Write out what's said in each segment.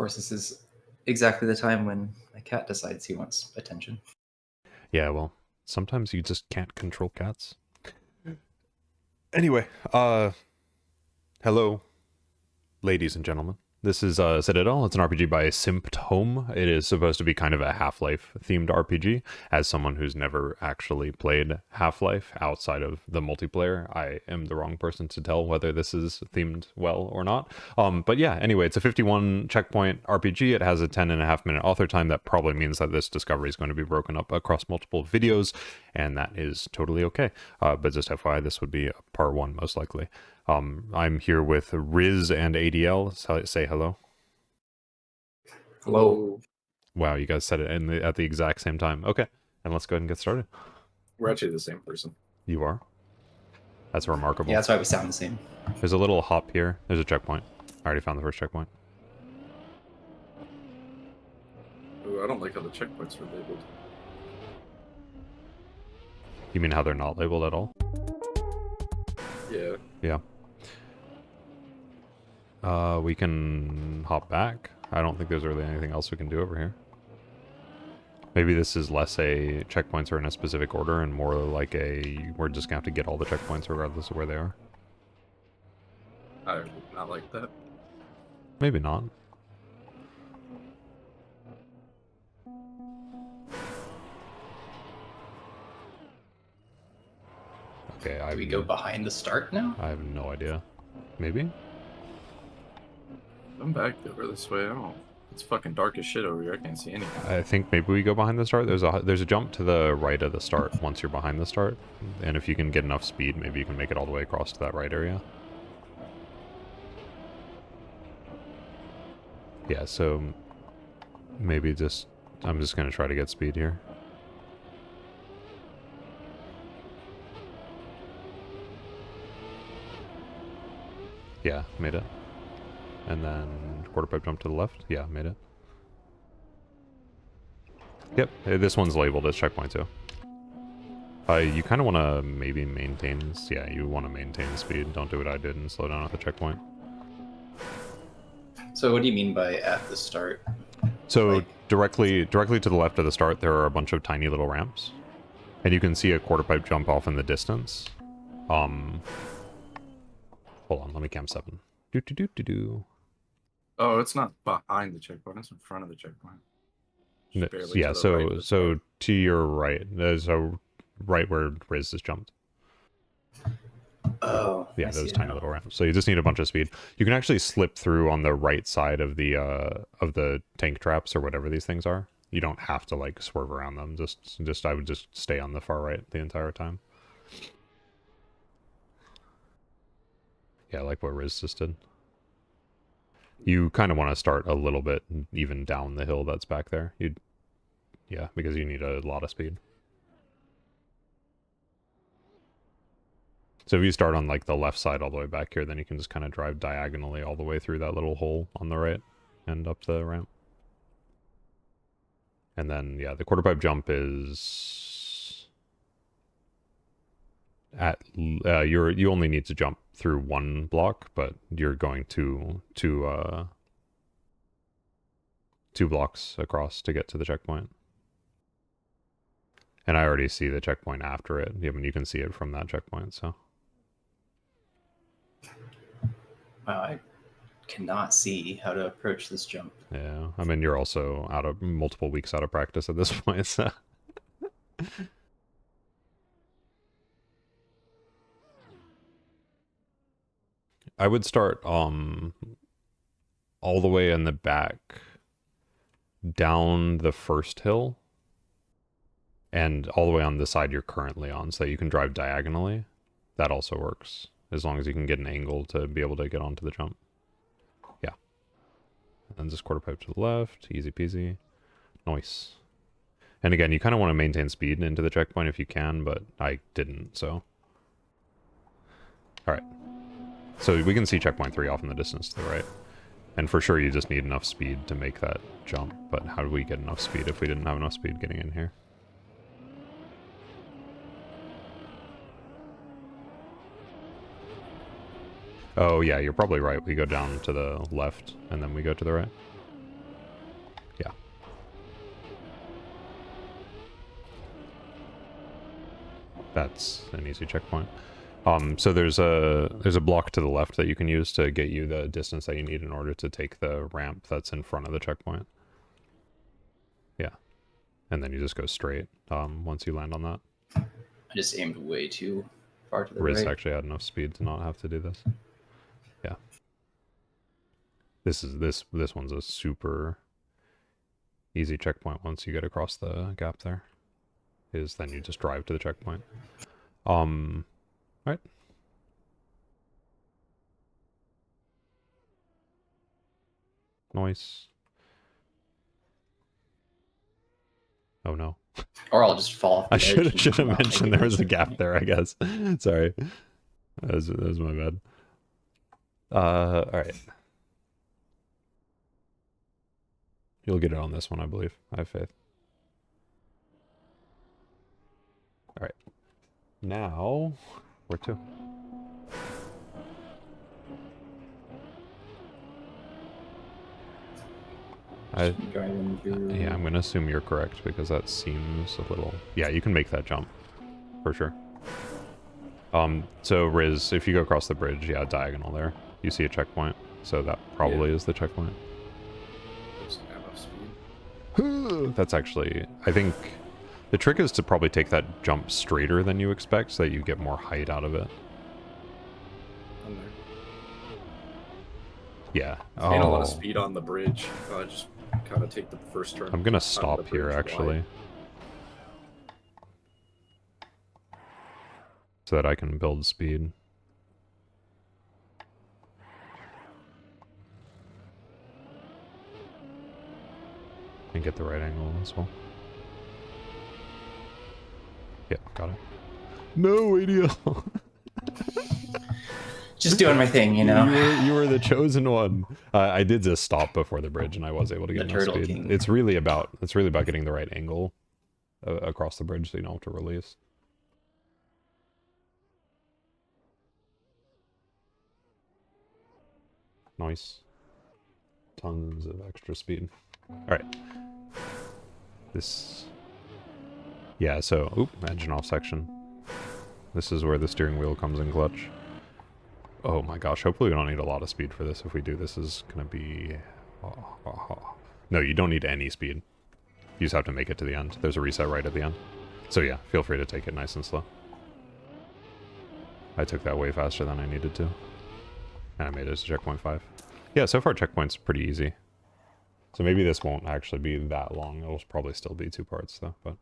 course, this is exactly the time when my cat decides he wants attention. Yeah, well, sometimes you just can't control cats. Anyway, hello, ladies and gentlemen. This is Citadel. It's an RPG by Symptome. It is supposed to be kind of a Half-Life themed RPG. As someone who's never actually played Half-Life outside of the multiplayer, I am the wrong person to tell whether this is themed well or not. But yeah, anyway, it's a 51 checkpoint RPG. It has a 10.5-minute author time. That probably means that this discovery is going to be broken up across multiple videos, and that is totally okay. But just FYI, this would be part one most likely. I'm here with Riz and ADL. So say hello. Hello. Wow, you guys said it at the exact same time. Okay, and let's go ahead and get started. We're actually the same person. You are? That's remarkable. Yeah, that's why we sound the same. There's a little hop here. There's a checkpoint. I already found the first checkpoint. Ooh, I don't like how the checkpoints are labeled. You mean how they're not labeled at all? Yeah. Yeah. We can hop back. I don't think there's really anything else we can do over here. Maybe this is less a checkpoints are in a specific order and more like a we're just gonna have to get all the checkpoints regardless of where they are. I would not like that. Maybe not. Okay, Do we go behind the start now? I have no idea. Maybe? I'm back over this way. I don't. It's fucking dark as shit over here. I can't see anything. I think maybe we go behind the start. There's a jump to the right of the start once you're behind the start. And if you can get enough speed, maybe you can make it all the way across to that right area. Yeah, so maybe just I'm just gonna try to get speed here. Yeah, made it. And then quarter pipe jump to the left. Yeah, made it. Yep, this one's labeled as checkpoint too. You kind of want to maybe maintain... Yeah, you want to maintain speed. Don't do what I did and slow down at the checkpoint. So what do you mean by at the start? So Like... directly to the left of the start, there are a bunch of tiny little ramps. And you can see a quarter pipe jump off in the distance. Hold on, let me cam 7. Do. Oh, it's not behind the checkpoint. It's in front of the checkpoint. Yeah, so to your right, there's a right where Riz has jumped. Oh, yeah, those tiny little ramps. So you just need a bunch of speed. You can actually slip through on the right side of the tank traps or whatever these things are. You don't have to like swerve around them. Just I would just stay on the far right the entire time. Yeah, like what Riz just did. You kind of want to start a little bit even down the hill that's back there. Yeah, because you need a lot of speed. So if you start on like the left side all the way back here, then you can just kind of drive diagonally all the way through that little hole on the right and up the ramp. And then, yeah, the quarter pipe jump is at you only need to jump through one block, but you're going two blocks across to get to the checkpoint. And I already see the checkpoint after it. I mean, you can see it from that checkpoint, so. Wow, I cannot see how to approach this jump. Yeah, I mean, you're also out of multiple weeks out of practice at this point, so. I would start all the way in the back down the first hill and all the way on the side you're currently on so that you can drive diagonally. That also works as long as you can get an angle to be able to get onto the jump. Yeah. And then just quarter pipe to the left, easy peasy. Nice. And again, you kind of want to maintain speed into the checkpoint if you can, but I didn't, so. All right. So we can see checkpoint 3 off in the distance to the right. And for sure you just need enough speed to make that jump. But how do we get enough speed if we didn't have enough speed getting in here? Oh yeah, you're probably right. We go down to the left and then we go to the right. That's an easy checkpoint. So there's a block to the left that you can use to get you the distance that you need in order to take the ramp that's in front of the checkpoint. Yeah. And then you just go straight once you land on that. I just aimed way too far to the Riz right. actually had enough speed to not have to do this. Yeah. This one's a super easy checkpoint once you get across the gap there. Is then you just drive to the checkpoint. Right. Nice. Oh no. Or I'll just fall off the I edge should have and not make mentioned it there was a into gap me. there, I guess. Sorry. That was my bad. Alright. You'll get it on this one, I believe. I have faith. Alright. Now, where to? Driving through. Yeah, I'm gonna assume you're correct because that seems a little... Yeah, you can make that jump. For sure. So Riz, if you go across the bridge, yeah, diagonal there, you see a checkpoint. So that probably is the checkpoint. Just enough speed. That's actually... I think the trick is to probably take that jump straighter than you expect so that you get more height out of it. I'm there. Yeah. Gain a lot of speed on the bridge. Just kind of take the first turn. I'm gonna out of the stop here, bridge actually. wide. So that I can build speed. And get the right angle as well. Yep, got it. No, ADL! Just doing my thing, you know. You were the chosen one. I did just stop before the bridge, and I was able to get The enough Turtle speed. King. It's really about getting the right angle across the bridge, so you don't have to release. Nice. Tons of extra speed. All right. This. Yeah. So, oop, engine off section. This is where the steering wheel comes in clutch. Oh my gosh, hopefully we don't need a lot of speed for this. If we do, this is gonna be... No, you don't need any speed. You just have to make it to the end. There's a reset right at the end. So yeah, feel free to take it nice and slow. I took that way faster than I needed to. And I made it to checkpoint 5. Yeah, so far checkpoint's pretty easy. So maybe this won't actually be that long. It'll probably still be 2 parts though, but...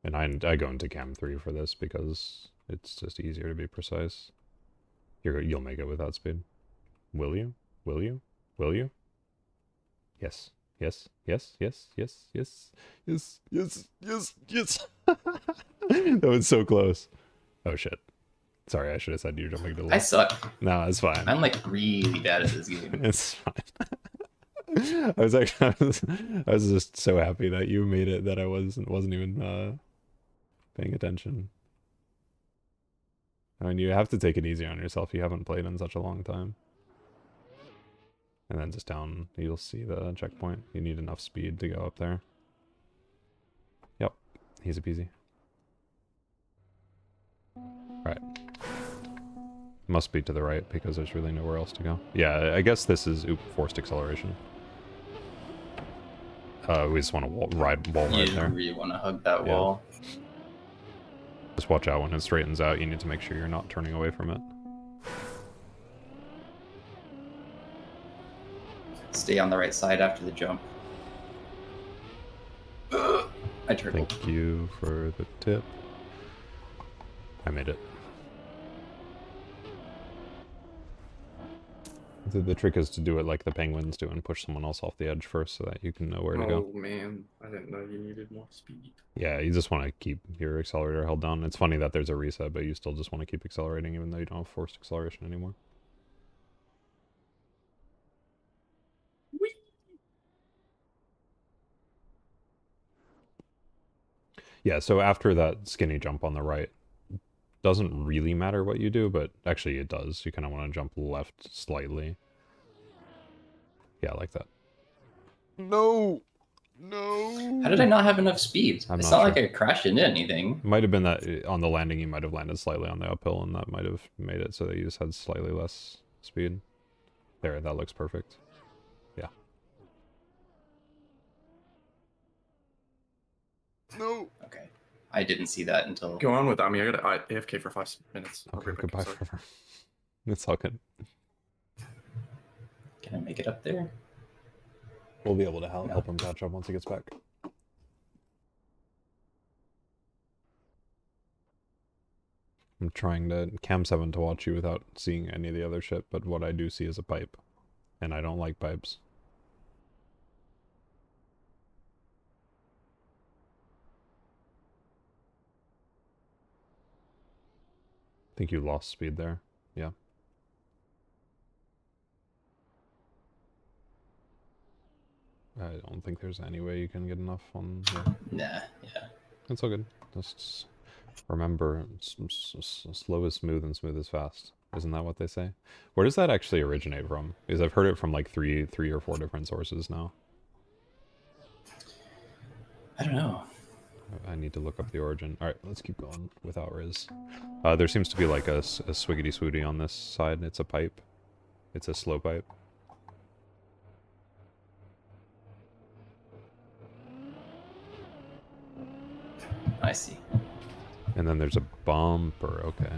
And I go into cam 3 for this because it's just easier to be precise. You'll make it without speed. Will you? Will you? Will you? Yes. Yes. Yes. Yes. Yes. Yes. Yes. Yes. Yes. Yes. That was so close. Oh shit. Sorry, I should have said you were jumping to the I left. suck. No, it's fine. I'm like really bad at this game. It's fine. I was just so happy that you made it that I wasn't even paying attention. I mean, you have to take it easy on yourself. You haven't played in such a long time. And then just down, you'll see the checkpoint. You need enough speed to go up there. Yep, easy peasy. Right. Must be to the right because there's really nowhere else to go. Yeah, I guess this is forced acceleration. We just want to ride wall right You there. really want to hug that Yeah. wall. Just watch out when it straightens out. You need to make sure you're not turning away from it. Stay on the right side after the jump. I turtled. Thank you for the tip. I made it. The trick is to do it like the penguins do and push someone else off the edge first so that you can know where to go. Oh man, I didn't know you needed more speed. Yeah, you just want to keep your accelerator held down. It's funny that there's a reset, but you still just want to keep accelerating even though you don't have forced acceleration anymore. Whee! Yeah, so after that skinny jump on the right, doesn't really matter what you do, but actually it does. You kind of want to jump left slightly. Yeah, like that. No! No! How did I not have enough speed? I'm It's not not sure. like I crashed into anything. Might have been that on the landing you might have landed slightly on the uphill, and that might have made it so that you just had slightly less speed. There, that looks perfect. Yeah. No! Okay. I didn't see that until... Go on without me. I gotta AFK for 5 minutes. I'll be Okay, right back. goodbye Sorry. forever. It's all good. Can I make it up there? We'll be able to help him catch up once he gets back. I'm trying to cam 7 to watch you without seeing any of the other shit, but what I do see is a pipe. And I don't like pipes. I think you lost speed there. Yeah. I don't think there's any way you can get enough on... Yeah. Nah, yeah. It's all good. Just remember, slow is smooth and smooth is fast. Isn't that what they say? Where does that actually originate from? Because I've heard it from like three or four different sources now. I don't know. I need to look up the origin. Alright, let's keep going without Riz. There seems to be like a swiggity-swooty on this side. It's a pipe. It's a slow pipe. I see. And then there's a bumper. Okay.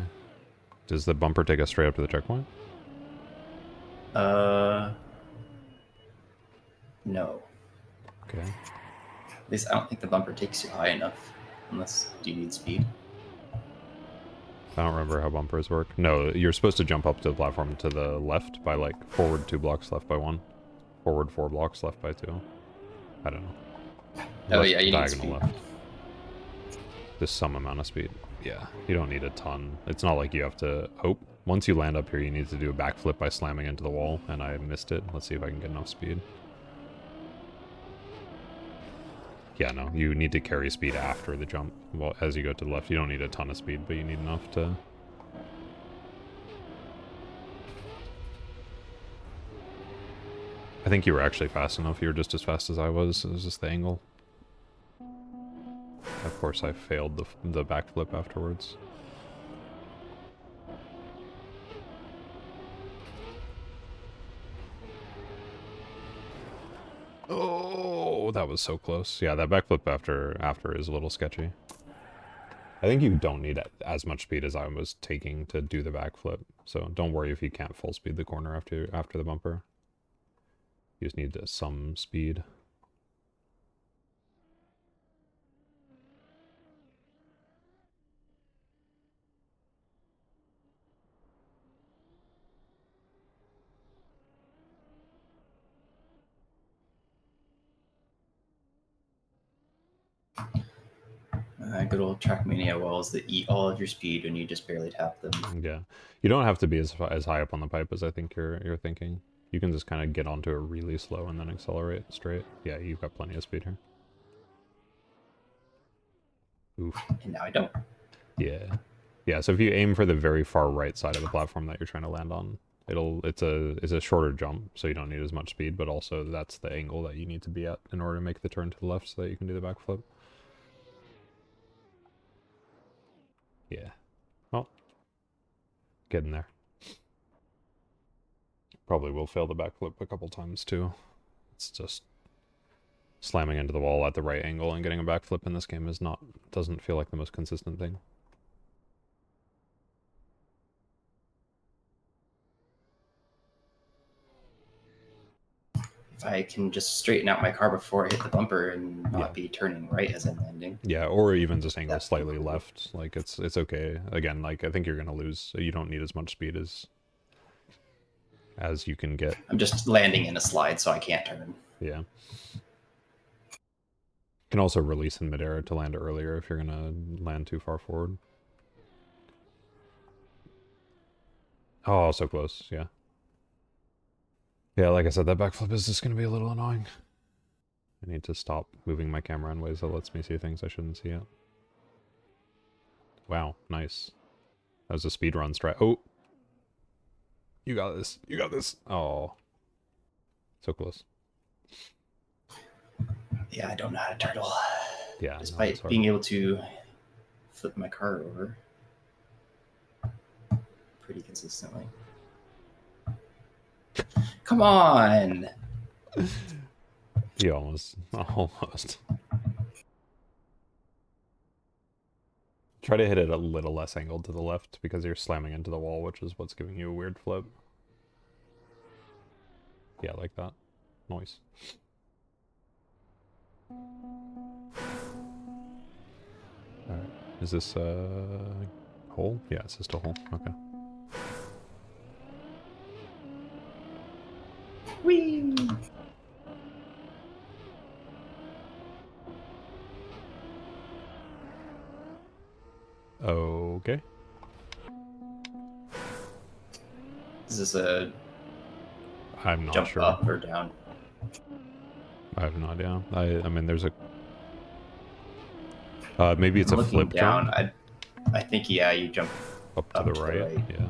Does the bumper take us straight up to the checkpoint? No. Okay. At least I don't think the bumper takes you high enough. Unless, do you need speed? I don't remember how bumpers work. No, you're supposed to jump up to the platform to the left by like forward 2 blocks, left by 1. Forward 4 blocks, left by 2. I don't know. Oh Left, yeah, you need diagonal speed. left. Just some amount of speed. Yeah, you don't need a ton. It's not like you have to hope. Once you land up here, you need to do a backflip by slamming into the wall, and I missed it. Let's see if I can get enough speed. Yeah, no, you need to carry speed after the jump. Well, as you go to the left, you don't need a ton of speed, but you need enough to... I think you were actually fast enough. You were just as fast as I was. It was just the angle. Of course, I failed the backflip afterwards. Oh, that was so close. Yeah, that backflip after is a little sketchy. I think you don't need as much speed as I was taking to do the backflip. So don't worry if you can't full speed the corner after the bumper. You just need some speed. Good old Trackmania walls that eat all of your speed when you just barely tap them. Yeah, you don't have to be as high up on the pipe as I think you're thinking. You can just kind of get onto it really slow and then accelerate straight. Yeah, you've got plenty of speed here. Oof. And now I don't. Yeah. Yeah, so if you aim for the very far right side of the platform that you're trying to land on, it's a shorter jump, so you don't need as much speed, but also that's the angle that you need to be at in order to make the turn to the left so that you can do the backflip. Yeah. Oh. Getting there. Probably will fail the backflip a couple times too. It's just slamming into the wall at the right angle and getting a backflip in this game doesn't feel like the most consistent thing. If I can just straighten out my car before I hit the bumper and not be turning right as I'm landing. Yeah, or even just angle slightly left. Like it's okay. Again, like I think you're gonna lose. You don't need as much speed as you can get. I'm just landing in a slide, so I can't turn. Yeah. You can also release in midair to land earlier if you're gonna land too far forward. Oh, so close. Yeah. Yeah, like I said, that backflip is just gonna be a little annoying. I need to stop moving my camera in ways that lets me see things I shouldn't see yet. Wow, nice. That was a speedrun strat. Oh! You got this. You got this. Oh. So close. Yeah, I don't know how to turtle. Yeah, no, Despite it's hard. being able to flip my car over pretty consistently. Come on! He almost. Try to hit it a little less angled to the left because you're slamming into the wall, which is what's giving you a weird flip. Yeah, like that. Noise. Alright. Is this hole? Yeah, it's just a hole. Okay. Whee! Okay. Is this a I'm not jump sure. up or down? I have no idea. I mean, there's a... maybe it's I'm a looking flip down. jump I think, yeah, you jump up to the right. Yeah.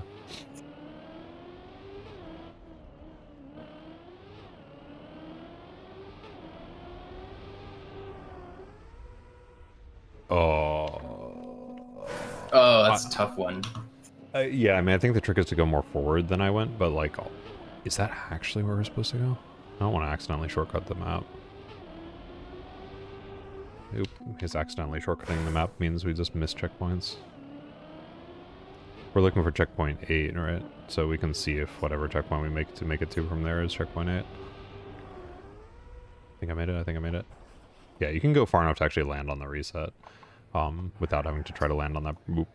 Oh, that's a tough one. Yeah, I mean, I think the trick is to go more forward than I went, but like, is that actually where we're supposed to go? I don't want to accidentally shortcut the map. Oop, because accidentally shortcutting the map means we just miss checkpoints. We're looking for checkpoint 8, right? So we can see if whatever checkpoint we make it to from there is checkpoint 8. I think I made it. Yeah, you can go far enough to actually land on the reset, without having to try to land on that. Boop.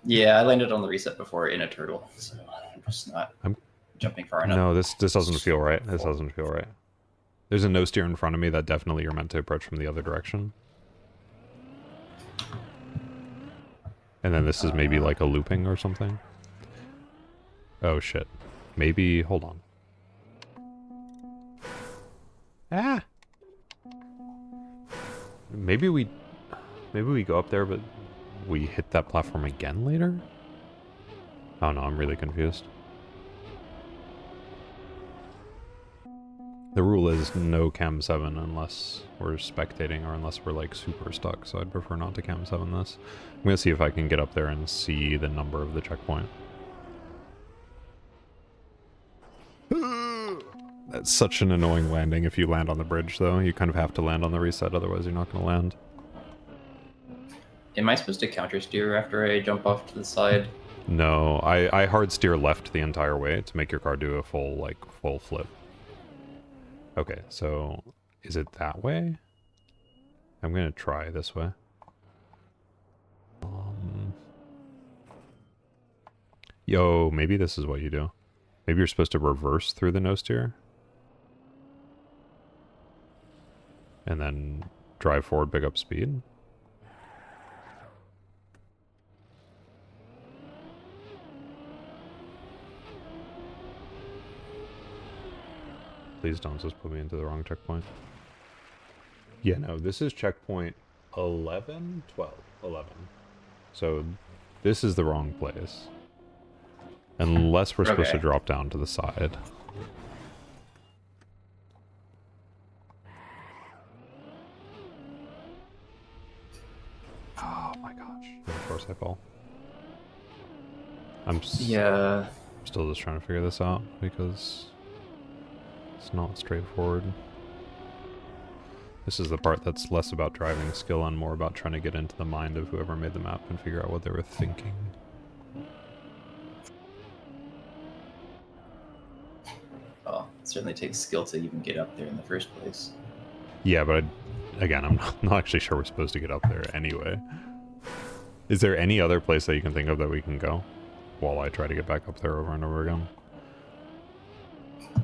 Yeah, I landed on the reset before in a turtle, so I'm just not jumping far enough. No, this doesn't feel right. This doesn't feel right. There's a no steer in front of me that definitely you're meant to approach from the other direction. And then this is maybe like a looping or something. Oh shit. Maybe, hold on. Ah! Maybe we go up there, but we hit that platform again later? Oh no, I'm really confused. The rule is no cam 7 unless we're spectating or unless we're like super stuck, so I'd prefer not to cam 7 this. I'm gonna see if I can get up there and see the number of the checkpoint. That's such an annoying landing if you land on the bridge though. You kind of have to land on the reset, otherwise you're not gonna land. Am I supposed to counter steer after I jump off to the side? No, I hard steer left the entire way to make your car do a full flip. Okay, so is it that way? I'm gonna try this way. Yo, maybe this is what you do. Maybe you're supposed to reverse through the no steer. And then drive forward, pick up speed. Please don't just put me into the wrong checkpoint. Yeah, no, this is checkpoint 11? 12. 11. So this is the wrong place. Unless we're supposed to drop down to the side. Oh my gosh. Of course I fall. I'm still just trying to figure this out because it's not straightforward. This is the part that's less about driving skill and more about trying to get into the mind of whoever made the map and figure out what they were thinking. Well, it certainly takes skill to even get up there in the first place. Yeah, but again, I'm not actually sure we're supposed to get up there anyway. Is there any other place that you can think of that we can go while I try to get back up there over and over again?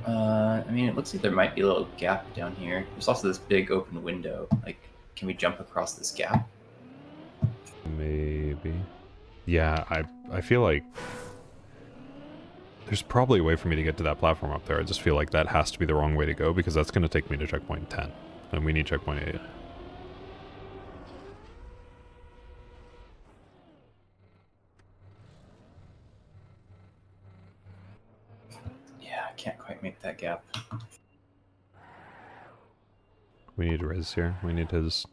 I mean, it looks like there might be a little gap down here. There's also this big open window. Like, can we jump across this gap? Maybe. Yeah, I feel like there's probably a way for me to get to that platform up there. I just feel like that has to be the wrong way to go because that's going to take me to checkpoint 10. And we need checkpoint 8. Yeah, can't quite make that gap. We need Riz here. We need his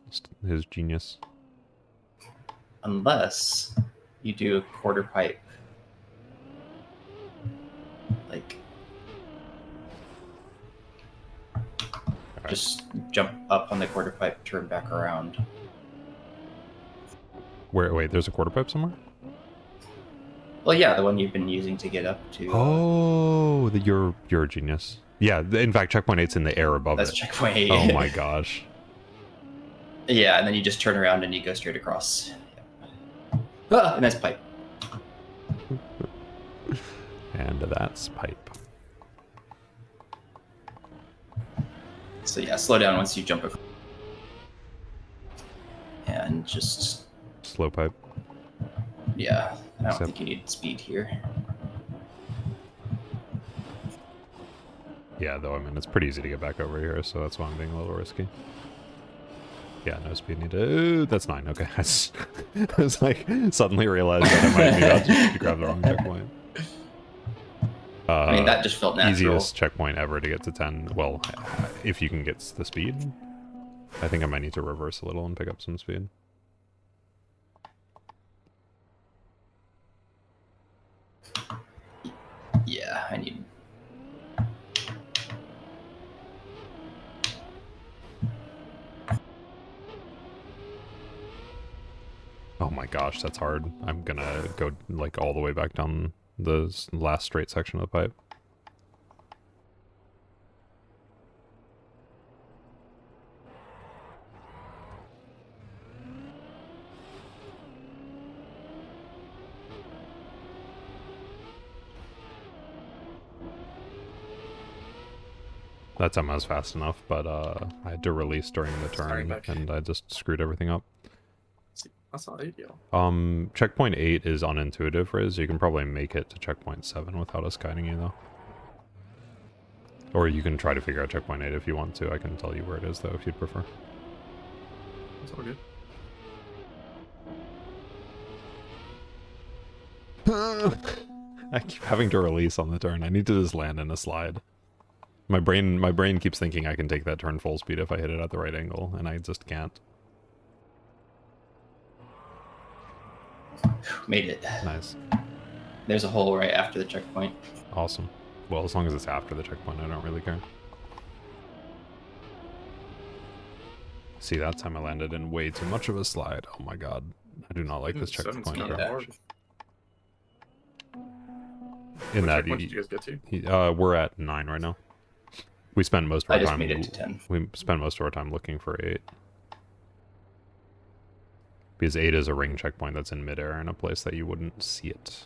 genius. Unless you do a quarter pipe. Like, just jump up on the quarter pipe, turn back around. Where? Wait, there's a quarter pipe somewhere? Well, yeah, the one you've been using to get up to. Oh, you're a genius. Yeah, in fact, checkpoint 8's in the air above That's it. checkpoint 8. Oh my gosh. Yeah, and then you just turn around and you go straight across. Ah, nice pipe. And that's pipe. So yeah, slow down once you jump across. And just... Slow pipe. Yeah, I don't Except- think you need speed here. Yeah, though, I mean, it's pretty easy to get back over here, so that's why I'm being a little risky. Yeah, no speed needed. Ooh, that's 9. Okay. I was like, suddenly realized that I might be about to grab the wrong checkpoint. I mean, that just felt natural. Easiest checkpoint ever to get to 10. Well, if you can get the speed. I think I might need to reverse a little and pick up some speed. Yeah, I need... Oh my gosh, that's hard. I'm gonna go like all the way back down the last straight section of the pipe. That time I was fast enough, but I had to release during the turn, and I just screwed everything up. That's not ideal. Checkpoint 8 is unintuitive, Riz. You can probably make it to checkpoint 7 without us guiding you, though. Or you can try to figure out checkpoint 8 if you want to. I can tell you where it is, though, if you'd prefer. That's all good. I keep having to release on the turn. I need to just land in a slide. My brain keeps thinking I can take that turn full speed if I hit it at the right angle, and I just can't. Made it. Nice. There's a hole right after the checkpoint. Awesome. Well, as long as it's after the checkpoint, I don't really care. See, that time I landed in way too much of a slide. Oh my god. I do not like this checkpoint. Kinda Yeah. hard. In What that, checkpoint did you guys get to? we're at 9 right now. We spent most of I our just time. made it to 10. We spent most of our time looking for 8. Because 8 is a ring checkpoint that's in midair in a place that you wouldn't see it.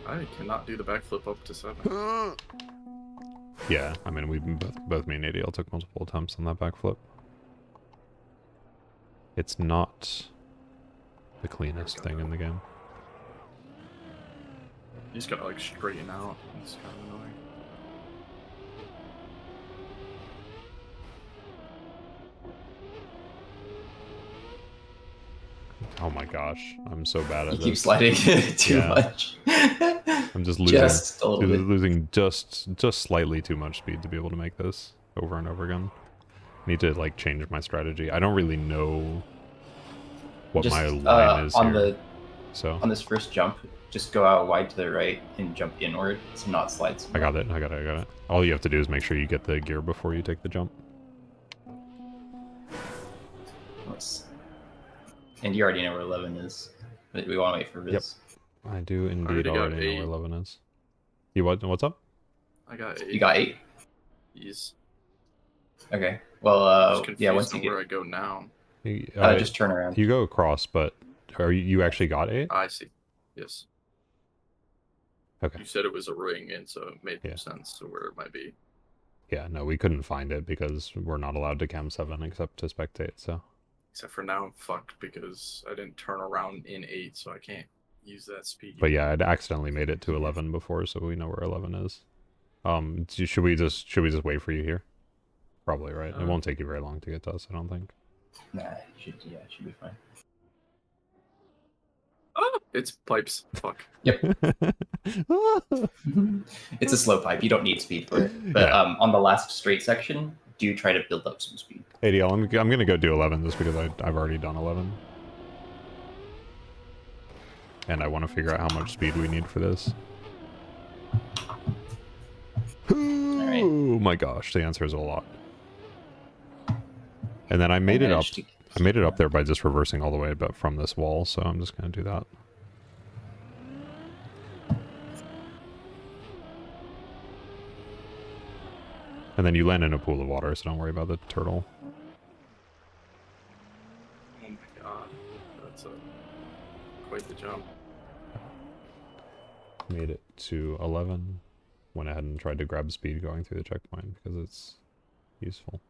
I cannot do the backflip up to 7. Yeah, I mean, we both me and ADL took multiple attempts on that backflip. It's not the cleanest thing in the game. You just gotta like straighten out. It's kind of annoying. Oh my gosh, I'm so bad at You this. keep sliding too Yeah. much. I'm just losing, Just a little bit. losing just slightly too much speed to be able to make this over and over again. Need to like change my strategy. I don't really know what Just, my line is on here. So on this first jump, just go out wide to the right and jump inward, so not slide. I got it. I got it. All you have to do is make sure you get the gear before you take the jump. Nice. And you already know where 11 is, but we want to wait for Riz. I do indeed already got already know 8. where 11 is. You what? What's up? I got 8. You got 8? Yes. Okay. Well, Just yeah. Once confused you on where get, I go now. just turn around. You go across, but you actually got 8? I see. Yes. Okay. You said it was a ring, and so it made Yeah. sense to where it might be. Yeah, no, we couldn't find it because we're not allowed to cam 7 except to spectate, so. Except for now I'm fucked because I didn't turn around in 8, so I can't use that speed. But yeah, I'd accidentally made it to 11 before, so we know where 11 is. Should we just wait for you here? Probably right. It won't take you very long to get to us, I don't think. Nah, it should be fine. Oh, it's pipes. Fuck. Yep. It's a slow pipe. You don't need speed for it. But Yeah. on the last straight section, do try to build up some speed. ADL, I'm going to go do 11 just because I've already done 11. And I want to figure out how much speed we need for this. Right. Oh my gosh, the answer is a lot. And then I made it up. I made it up there by just reversing all the way but from this wall, so I'm just going to do that. And then you land in a pool of water, so don't worry about the turtle. Oh my god. That's quite the jump. Made it to 11. Went ahead and tried to grab speed going through the checkpoint because it's useful.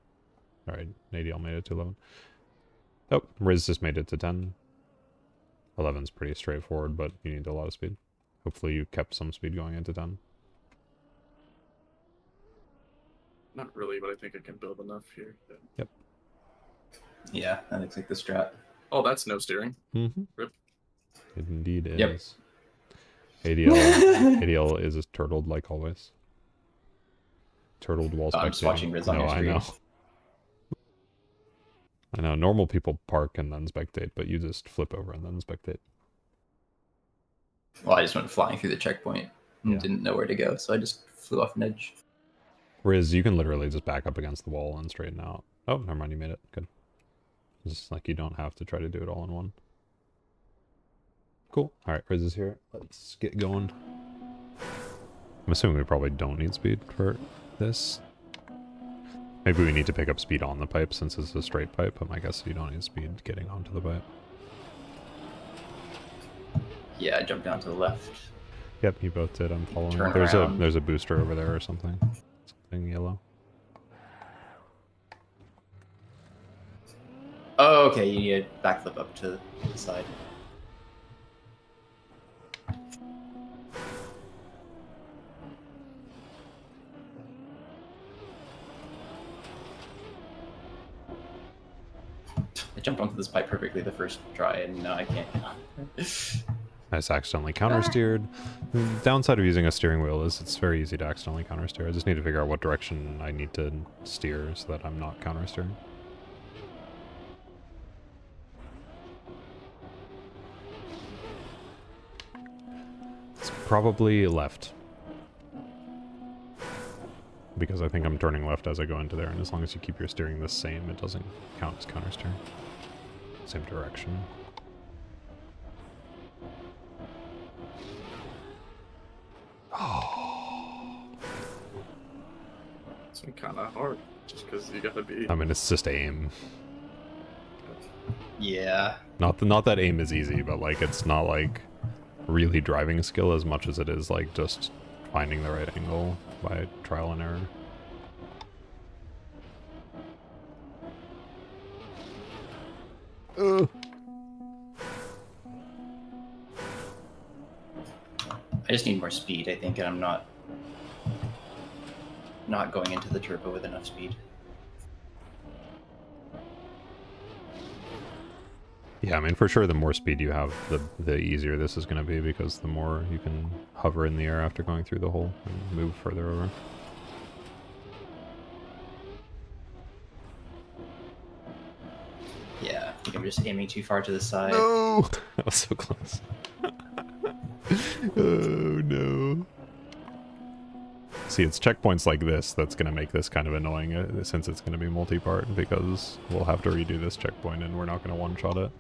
Alright, ADL made it to 11. Oh, Riz just made it to 10. 11's pretty straightforward, but you need a lot of speed. Hopefully you kept some speed going into 10. Not really, but I think I can build enough here. Yep. Yeah, that looks like the strat. Oh, that's no steering. Mm-hmm. Rip. It indeed is. Yep. ADL is turtled like always. Turtled while spectating. I'm just watching Riz on No, your I screen. know. I know. Normal people park and then spectate, but you just flip over and then spectate. Well, I just went flying through the checkpoint and Yeah. didn't know where to go, so I just flew off an edge. Riz, you can literally just back up against the wall and straighten out. Oh, never mind, you made it. Good. Just like you don't have to try to do it all in one. Cool. Alright, Riz is here. Let's get going. I'm assuming we probably don't need speed for this. Maybe we need to pick up speed on the pipe since it's a straight pipe, but I guess you don't need speed getting onto the pipe. Yeah, I jumped down to the left. Yep, you both did. I'm following. Turn There's around. a booster over there or something. Something yellow. Oh, okay, you need a backflip up to the side. I jumped onto this pipe perfectly the first try, and now I can't. I just accidentally counter-steered. The downside of using a steering wheel is it's very easy to accidentally counter-steer. I just need to figure out what direction I need to steer so that I'm not counter-steering. It's probably left. Because I think I'm turning left as I go into there, and as long as you keep your steering the same, it doesn't count as counter-steering. Same direction. It's been kind of hard, just because you gotta be. I mean, it's just aim. Yeah. Not that aim is easy, but like it's not like really driving skill as much as it is like just finding the right angle by trial and error. I just need more speed, I think, and I'm not going into the turbo with enough speed. Yeah, I mean, for sure, the more speed you have, the easier this is going to be, because the more you can hover in the air after going through the hole and move further over. Yeah, I think I'm just aiming too far to the side. No! That was so close. Oh, no. See, it's checkpoints like this that's going to make this kind of annoying, since it's going to be multi-part, because we'll have to redo this checkpoint, and we're not going to one-shot it.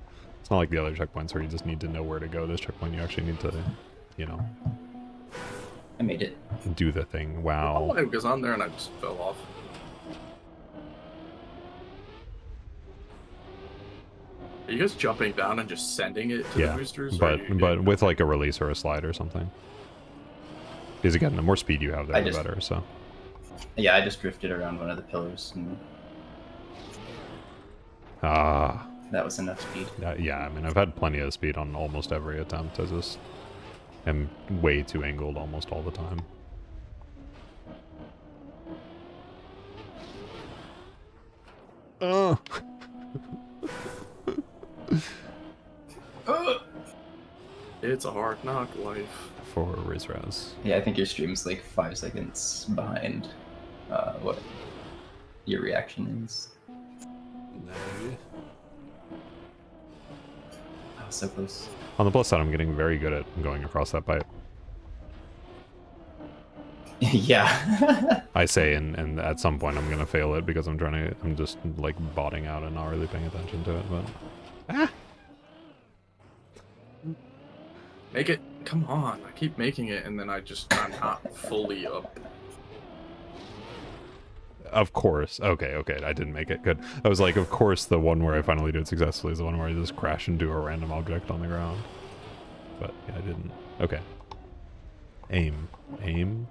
It's not like the other checkpoints where you just need to know where to go. This checkpoint, you actually need to, you know, I made it. do the thing. Oh, Wow. I was on there and I just fell off. Are you guys jumping down and just sending it to the Yeah, boosters? or but are you but getting- with like a release or a slide or something. Because again, the more speed you have there, the better, so. Yeah, I just drifted around one of the pillars, and Ah. that was enough speed. Yeah, I mean, I've had plenty of speed on almost every attempt. I just am way too angled almost all the time. Oh. It's a hard knock life. For Rizraz. Yeah, I think your stream's like 5 seconds behind what your reaction is. No. Oh, so close. On the plus side, I'm getting very good at going across that pipe. Yeah. I say, and at some point I'm gonna fail it because I'm just like botting out and not really paying attention to it, but... Ah! Make it. Come on. I keep making it, and then I'm not fully up. Of course. Okay, I didn't make it. Good. I was like, of course the one where I finally do it successfully is the one where I just crash into a random object on the ground. But yeah, I didn't. Okay. Aim. Aim.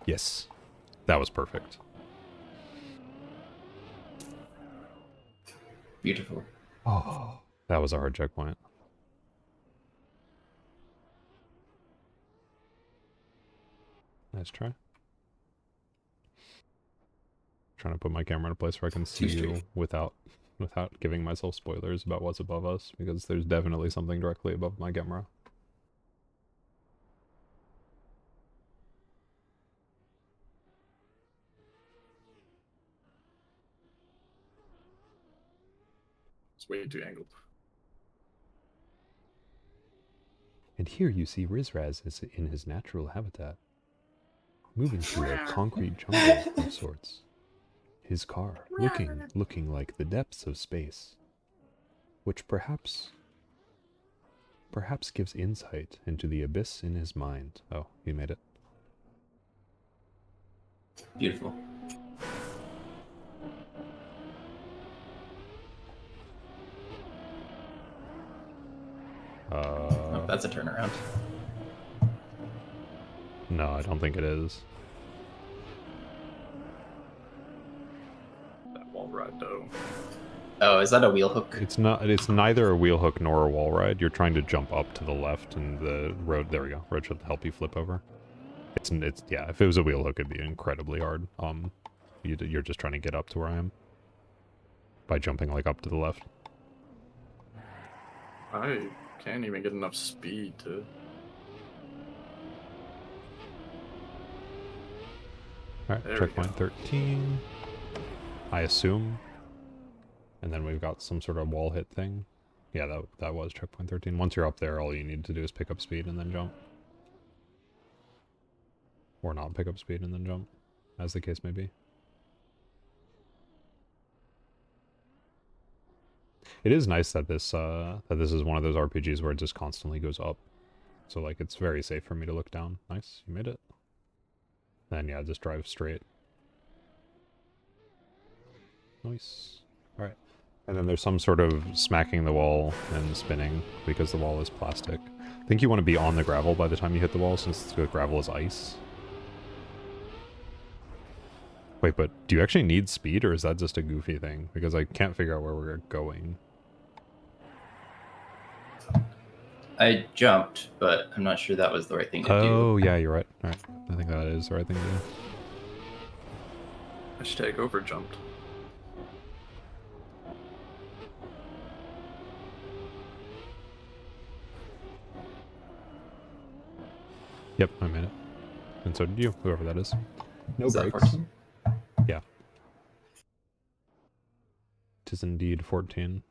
Yes. That was perfect. Beautiful. Oh, that was a hard checkpoint. Nice try. Trying to put my camera in a place where I can see you without giving myself spoilers about what's above us, because there's definitely something directly above my camera. It's way too angled. And here you see Rizraz is in his natural habitat, moving through a concrete jungle of sorts. His car, looking like the depths of space, which perhaps gives insight into the abyss in his mind. Oh, he made it. Beautiful. Oh, that's a turnaround. No, I don't think it is. That wall ride, though. Oh, is that a wheel hook? It's not. It's neither a wheel hook nor a wall ride. You're trying to jump up to the left, and the road. There we go. Road should help you flip over. It's yeah. If it was a wheel hook, it'd be incredibly hard. You're just trying to get up to where I am by jumping like up to the left. I can't even get enough speed to... Alright, checkpoint 13. I assume. And then we've got some sort of wall hit thing. Yeah, that was checkpoint 13. Once you're up there, all you need to do is pick up speed and then jump. Or not pick up speed and then jump, as the case may be. It is nice that this is one of those RPGs where it just constantly goes up. So like it's very safe for me to look down. Nice, you made it. Then yeah, just drive straight. Nice. Alright. And then there's some sort of smacking the wall and spinning because the wall is plastic. I think you want to be on the gravel by the time you hit the wall, since the gravel is ice. Wait, but do you actually need speed, or is that just a goofy thing? Because I can't figure out where we're going. I jumped, but I'm not sure that was the right thing to do. Oh, yeah, you're right. All right. I think that is the right thing to do. Hashtag overjumped. Yep, I made it. And so did you, whoever that is. No Is that brakes. 14? Yeah. Tis indeed 14.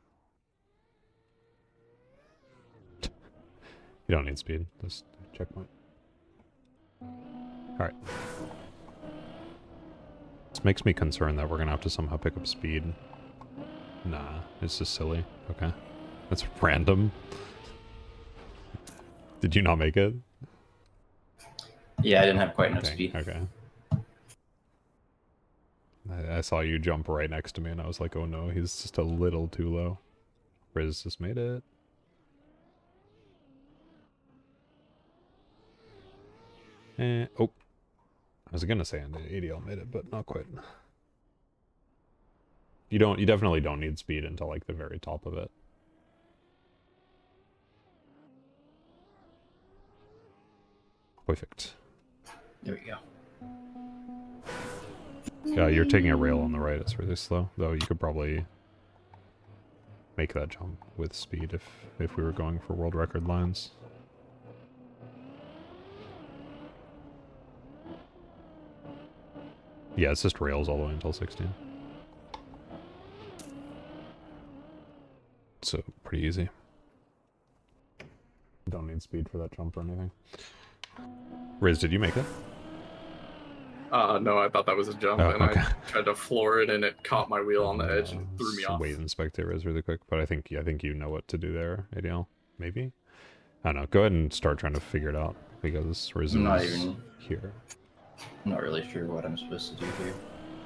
You don't need speed. Just checkpoint. Alright. This makes me concerned that we're gonna have to somehow pick up speed. Nah, it's just silly. Okay. That's random. Did you not make it? Yeah, I didn't have quite enough Dang, speed. okay. I saw you jump right next to me and I was like, oh no, he's just a little too low. Riz just made it. Oh. I was gonna say ADL made it, but not quite. You definitely don't need speed until like the very top of it. Perfect. There we go. Yeah, you're taking a rail on the right. It's really slow, though. You could probably make that jump with speed if we were going for world record lines. Yeah, it's just rails all the way until 16. So pretty easy. Don't need speed for that jump or anything. Riz, did you make it? No, I thought that was a jump, Oh, and okay. I tried to floor it, and it caught my wheel on the edge and threw me off. Wait and spectate Riz really quick, but I think you know what to do there, ADL. Maybe? I don't know. Go ahead and start trying to figure it out, because Riz I'm not is even. here. I'm not really sure what I'm supposed to do here.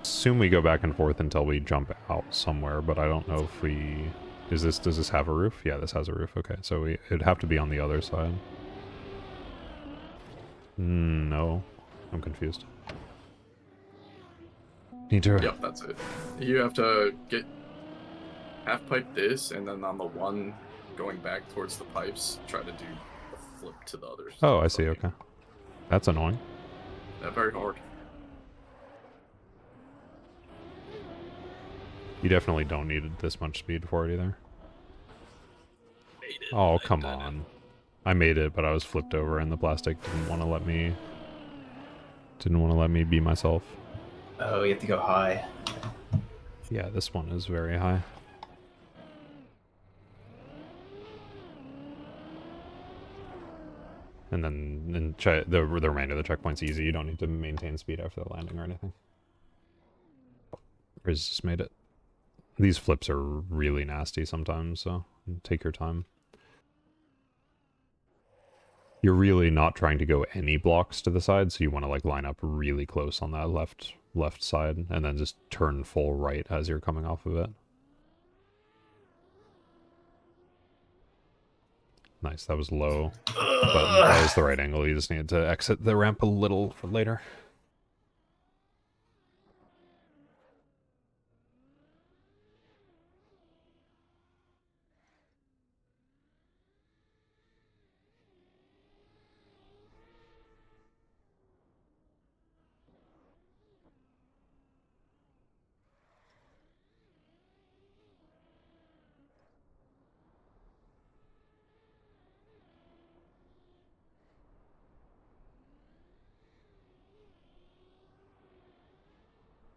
Assume we go back and forth until we jump out somewhere, but I don't know if we... does this have a roof? Yeah, this has a roof. Okay, so it'd have to be on the other side. No. I'm confused. Need to... Yep, that's it. You have to get half pipe this, and then on the one going back towards the pipes, try to do a flip to the others. Oh, I see, okay. That's annoying. Yeah, very hard. You definitely don't need this much speed for it either. Oh, come on. I made it, but I was flipped over and the plastic didn't want to let me... didn't want to let me be myself. Oh, you have to go high. Yeah, this one is very high. And then the remainder of the checkpoint's easy. You don't need to maintain speed after the landing or anything. Riz just made it. These flips are really nasty sometimes, so take your time. You're really not trying to go any blocks to the side, so you want to like line up really close on that left side, and then just turn full right as you're coming off of it. Nice, that was low, but that was the right angle. You just needed to exit the ramp a little for later.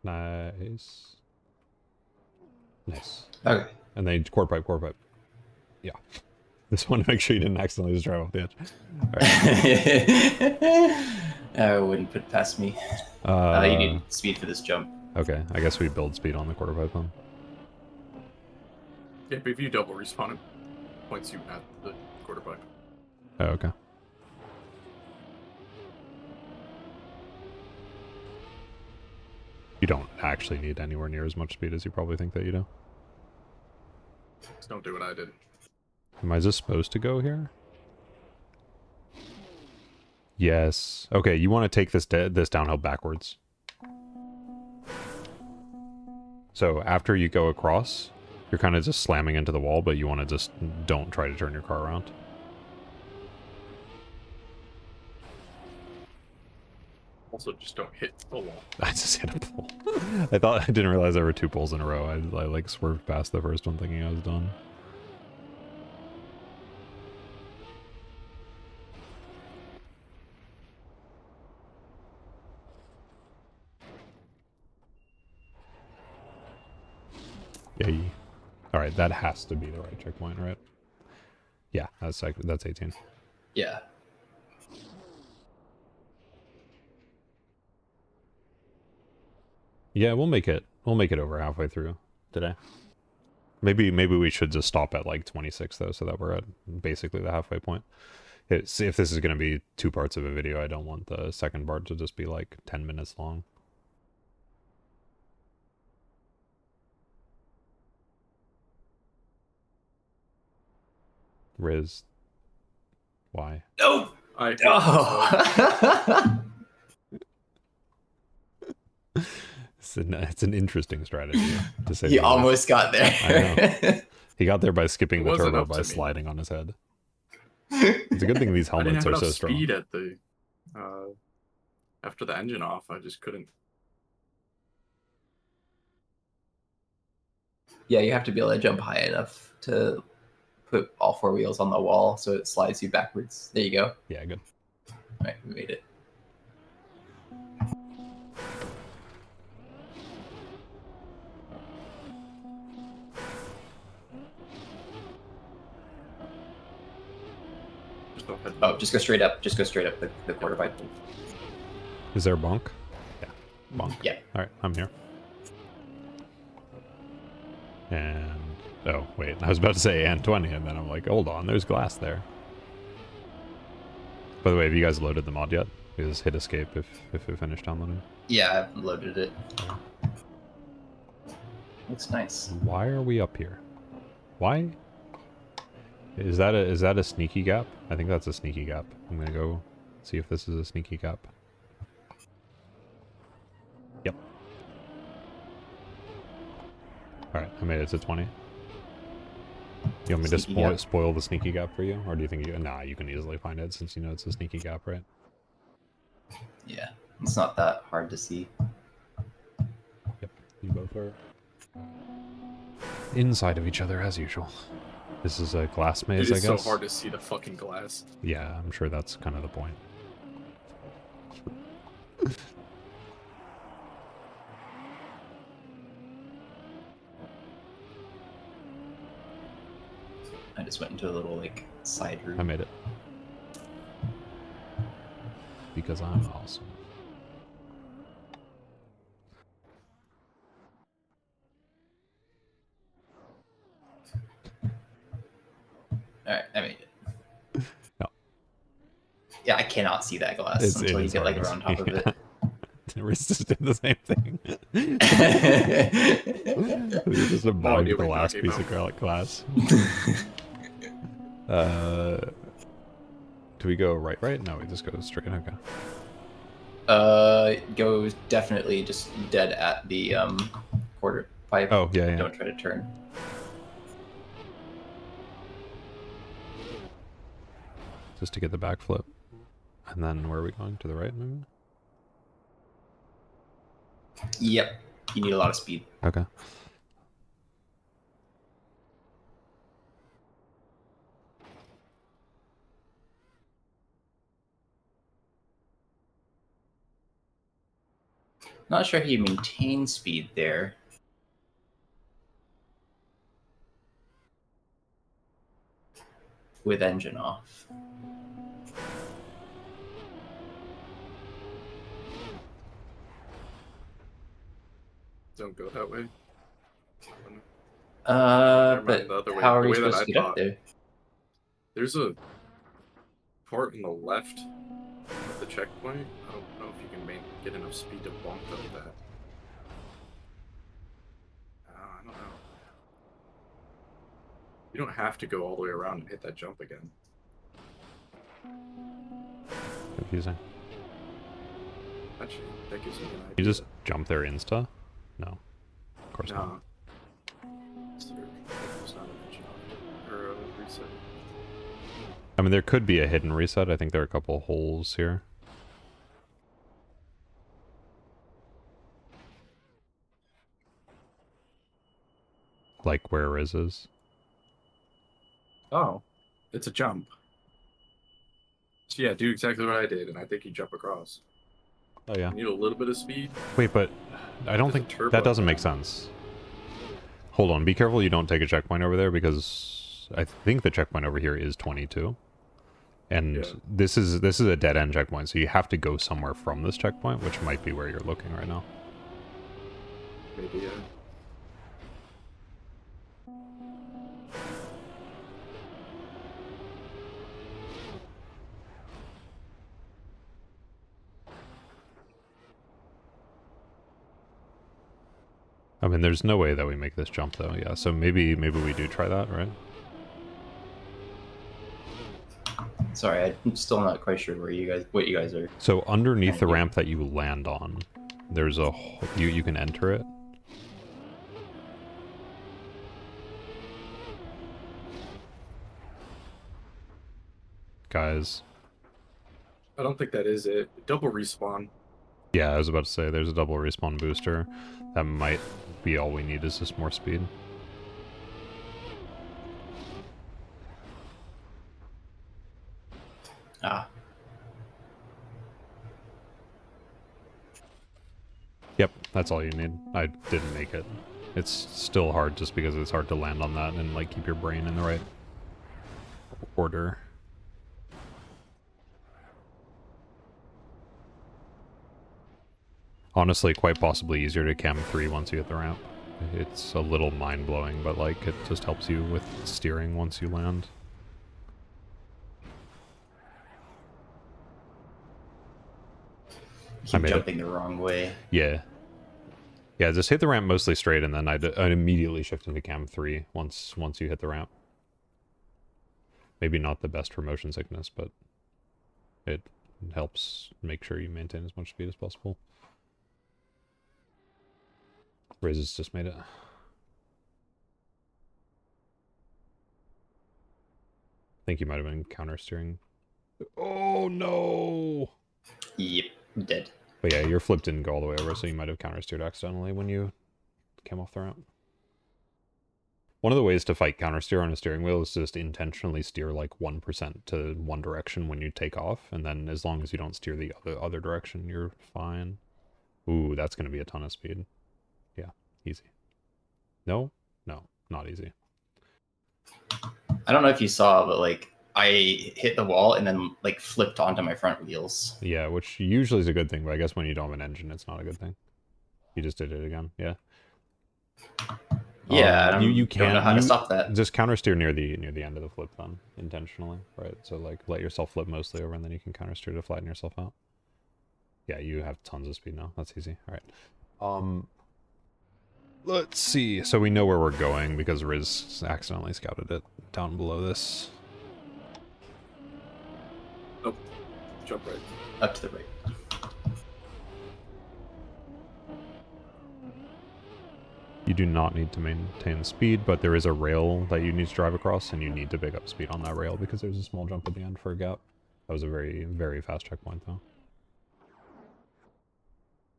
Nice. Nice. Okay. And then core pipe. Yeah. This one, make sure you didn't accidentally just drive off the edge. I wouldn't put it past me. You need speed for this jump. Okay, I guess we build speed on the quarter pipe then. Yeah, but if you double respawn, it points you at the quarter pipe. Oh, okay. You don't actually need anywhere near as much speed as you probably think that you do. Just don't do what I did. Am I just supposed to go here? Yes. Okay, you want to take this downhill backwards. So after you go across, you're kind of just slamming into the wall, but you want to just don't try to turn your car around. Also, just don't hit the wall. I just hit a pole. I didn't realize there were two poles in a row. I like swerved past the first one thinking I was done. Yay. Alright, that has to be the right checkpoint, right? Yeah, that's 18. Yeah. Yeah, we'll make it over halfway through today. Maybe we should just stop at like 26 though, so that we're at basically the halfway point. If this is going to be 2 parts of a video, I don't want the second part to just be like 10 minutes long. Riz, why? No. I hit Oh. It's an interesting strategy to say. He almost got there. I know. He got there by skipping the wasn't turbo up to by me. sliding on his head. It's a good thing these I didn't helmets have are enough so strong. speed at the after the engine off. I just couldn't. Yeah, you have to be able to jump high enough to put all 4 wheels on the wall so it slides you backwards. There you go. Yeah, good. All right, we made it. Just don't head Oh, just go straight up. Just go straight up the quarter pipe. Is there a bonk? Yeah, bonk. Yeah. All right, I'm here. And oh wait, I was about to say and 20, and then I'm like, hold on, there's glass there. By the way, have you guys loaded the mod yet? You just hit escape if we finish downloading. Yeah, I've loaded it. Looks nice. Why are we up here? Why? Is that a sneaky gap? I think that's a sneaky gap. I'm gonna go see if this is a sneaky gap. Yep. Alright, I made it to 20. You want me to spoil the sneaky gap for you? Or do you think you... Nah, you can easily find it since you know it's a sneaky gap, right? Yeah, it's not that hard to see. Yep, you both are inside of each other as usual. This is a glass maze, I guess? It's so hard to see the fucking glass. Yeah, I'm sure that's kind of the point. I just went into a little, like, side room. I made it. Because I'm awesome. Alright, I made it. No. Yeah, I cannot see that glass until you get, like, around top of it. Riz just did the same thing. It's just a bog the last piece of glass. Do we go right? No, we just go straight. Okay. Goes definitely just dead at the quarter pipe. Oh, yeah. Don't try to turn. Just to get the backflip. And then where are we going? To the right, maybe? Yep. You need a lot of speed. Okay. Not sure how you maintain speed there. With engine off. Don't go that way. But the other way. how are The we way that supposed I to get up thought. there? There's a part on the left of the checkpoint. I don't know if you can get enough speed to bonk up that. I don't know. You don't have to go all the way around and hit that jump again. Confusing. Actually, that gives me an idea. You just jump there insta? No. Of course not. No. There's not an engine off or a reset. I mean, there could be a hidden reset. I think there are a couple holes here. Like where Riz is. Oh, it's a jump. So yeah, do exactly what I did, and I think you jump across. Oh yeah. You need a little bit of speed. Wait, but I don't think that doesn't make sense. Hold on, be careful you don't take a checkpoint over there, because I think the checkpoint over here is 22. And this is a dead end checkpoint, so you have to go somewhere from this checkpoint, which might be where you're looking right now. Maybe, yeah. I mean, there's no way that we make this jump, though. Yeah, so maybe we do try that, right? Sorry, I'm still not quite sure what you guys are. So underneath the ramp that you land on, there's a you can enter it. Guys. I don't think that is it. Double respawn. Yeah, I was about to say, there's a double respawn booster. That might be all we need is just more speed. Ah, Yep, that's all you need. I didn't make it. It's still hard just because it's hard to land on that and like keep your brain in the right order. Honestly, quite possibly easier to cam 3 once you hit the ramp. It's a little mind-blowing, but like it just helps you with steering once you land. keep jumping the wrong way. Yeah. Yeah, just hit the ramp mostly straight, and then I'd immediately shift into cam 3 once you hit the ramp. Maybe not the best for motion sickness, but it helps make sure you maintain as much speed as possible. Riz has just made it. I think you might have been counter steering. Oh no! Yep, dead. But yeah, your flip didn't go all the way over, so you might have counter steered accidentally when you came off the ramp. One of the ways to fight counter steer on a steering wheel is to just intentionally steer like 1% to one direction when you take off, and then as long as you don't steer the other direction, you're fine. Ooh, that's going to be a ton of speed. Yeah, easy. No, not easy. I don't know if you saw, but like I hit the wall and then like flipped onto my front wheels. Yeah, which usually is a good thing, but I guess when you don't have an engine, it's not a good thing. You just did it again. Yeah. Yeah, you don't know how to stop that. Just counter steer near the end of the flip then, intentionally, right? So like let yourself flip mostly over, and then you can counter steer to flatten yourself out. Yeah, you have tons of speed now. That's easy. All right. Let's see. So we know where we're going because Riz accidentally scouted it down below this. Oh, jump right. Up to the right. You do not need to maintain speed, but there is a rail that you need to drive across, and you need to pick up speed on that rail because there's a small jump at the end for a gap. That was a very, very fast checkpoint, though.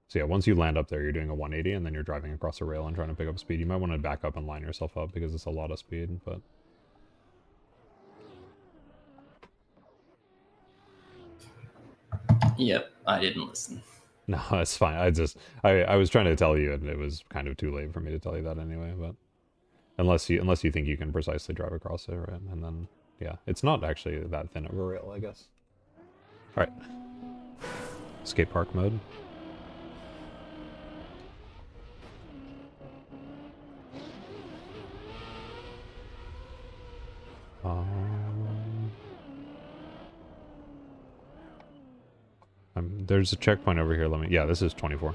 So yeah, once you land up there, you're doing a 180, and then you're driving across a rail and trying to pick up speed. You might want to back up and line yourself up because it's a lot of speed, but... Yep, I didn't listen. No, that's fine. I was trying to tell you, and it was kind of too late for me to tell you that anyway, but... Unless you think you can precisely drive across it, right? And then, yeah, it's not actually that thin of a rail, I guess. Alright. Skate park mode. There's a checkpoint over here. Yeah, this is 24.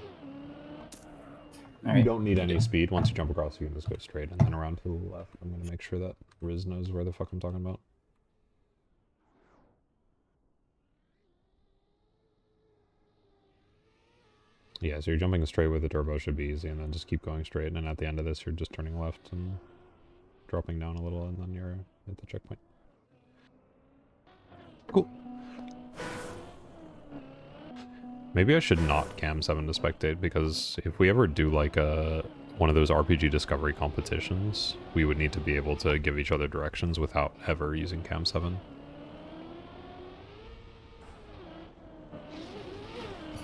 Right. You don't need any speed. Once you jump across, you can just go straight and then around to the left. I'm going to make sure that Riz knows where the fuck I'm talking about. Yeah, so you're jumping straight with the turbo should be easy, and then just keep going straight, and then at the end of this, you're just turning left and dropping down a little, and then you're at the checkpoint. Cool. Maybe I should not cam 7 to spectate, because if we ever do like one of those RPG discovery competitions, we would need to be able to give each other directions without ever using cam 7.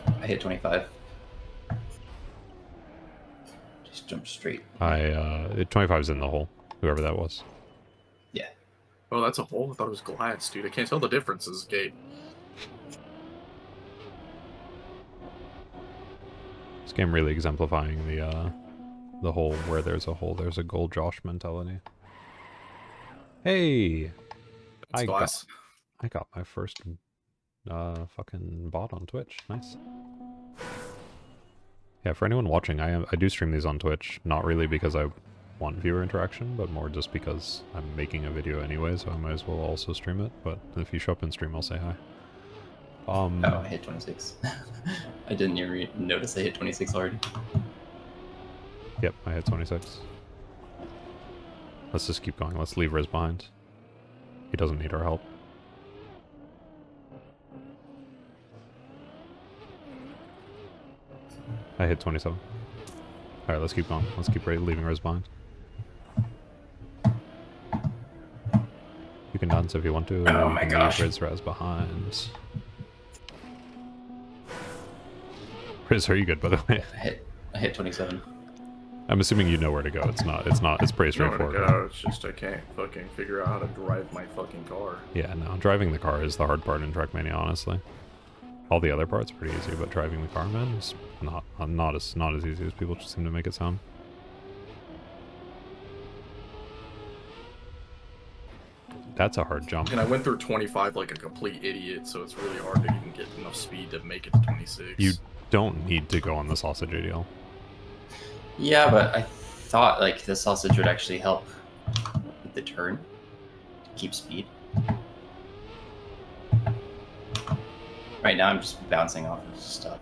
I hit 25. Just jump straight. 25's in the hole, whoever that was. Yeah. Oh, that's a hole? I thought it was glass, dude. I can't tell the differences, Gabe. This game really exemplifying the whole where there's a hole, there's a goal Josh mentality. Hey! It's glass. I got my first fucking bot on Twitch. Nice. Yeah, for anyone watching, I do stream these on Twitch, not really because I want viewer interaction, but more just because I'm making a video anyway, so I might as well also stream it. But if you show up in stream, I'll say hi. Oh, I hit 26. I didn't even notice I hit 26 already. Yep, I hit 26. Let's just keep going. Let's leave Riz behind. He doesn't need our help. I hit 27. Alright, let's keep going. Let's keep leaving Riz behind. You can dance. distance if you want to. Oh You my can gosh. leave Riz Raz behind. Riz, are you good, by the way? I hit 27. I'm assuming you know where to go. It's pretty Nowhere to straightforward. go. It's just I can't fucking figure out how to drive my fucking car. Yeah, no, driving the car is the hard part in Trackmania, honestly. All the other parts are pretty easy, but driving the car, man, is not as easy as people seem to make it sound. That's a hard jump. And I went through 25 like a complete idiot, so it's really hard to even get enough speed to make it to 26. You don't need to go on the sausage ADL. Yeah, but I thought like the sausage would actually help with the turn to keep speed. Right now I'm just bouncing off of stuff.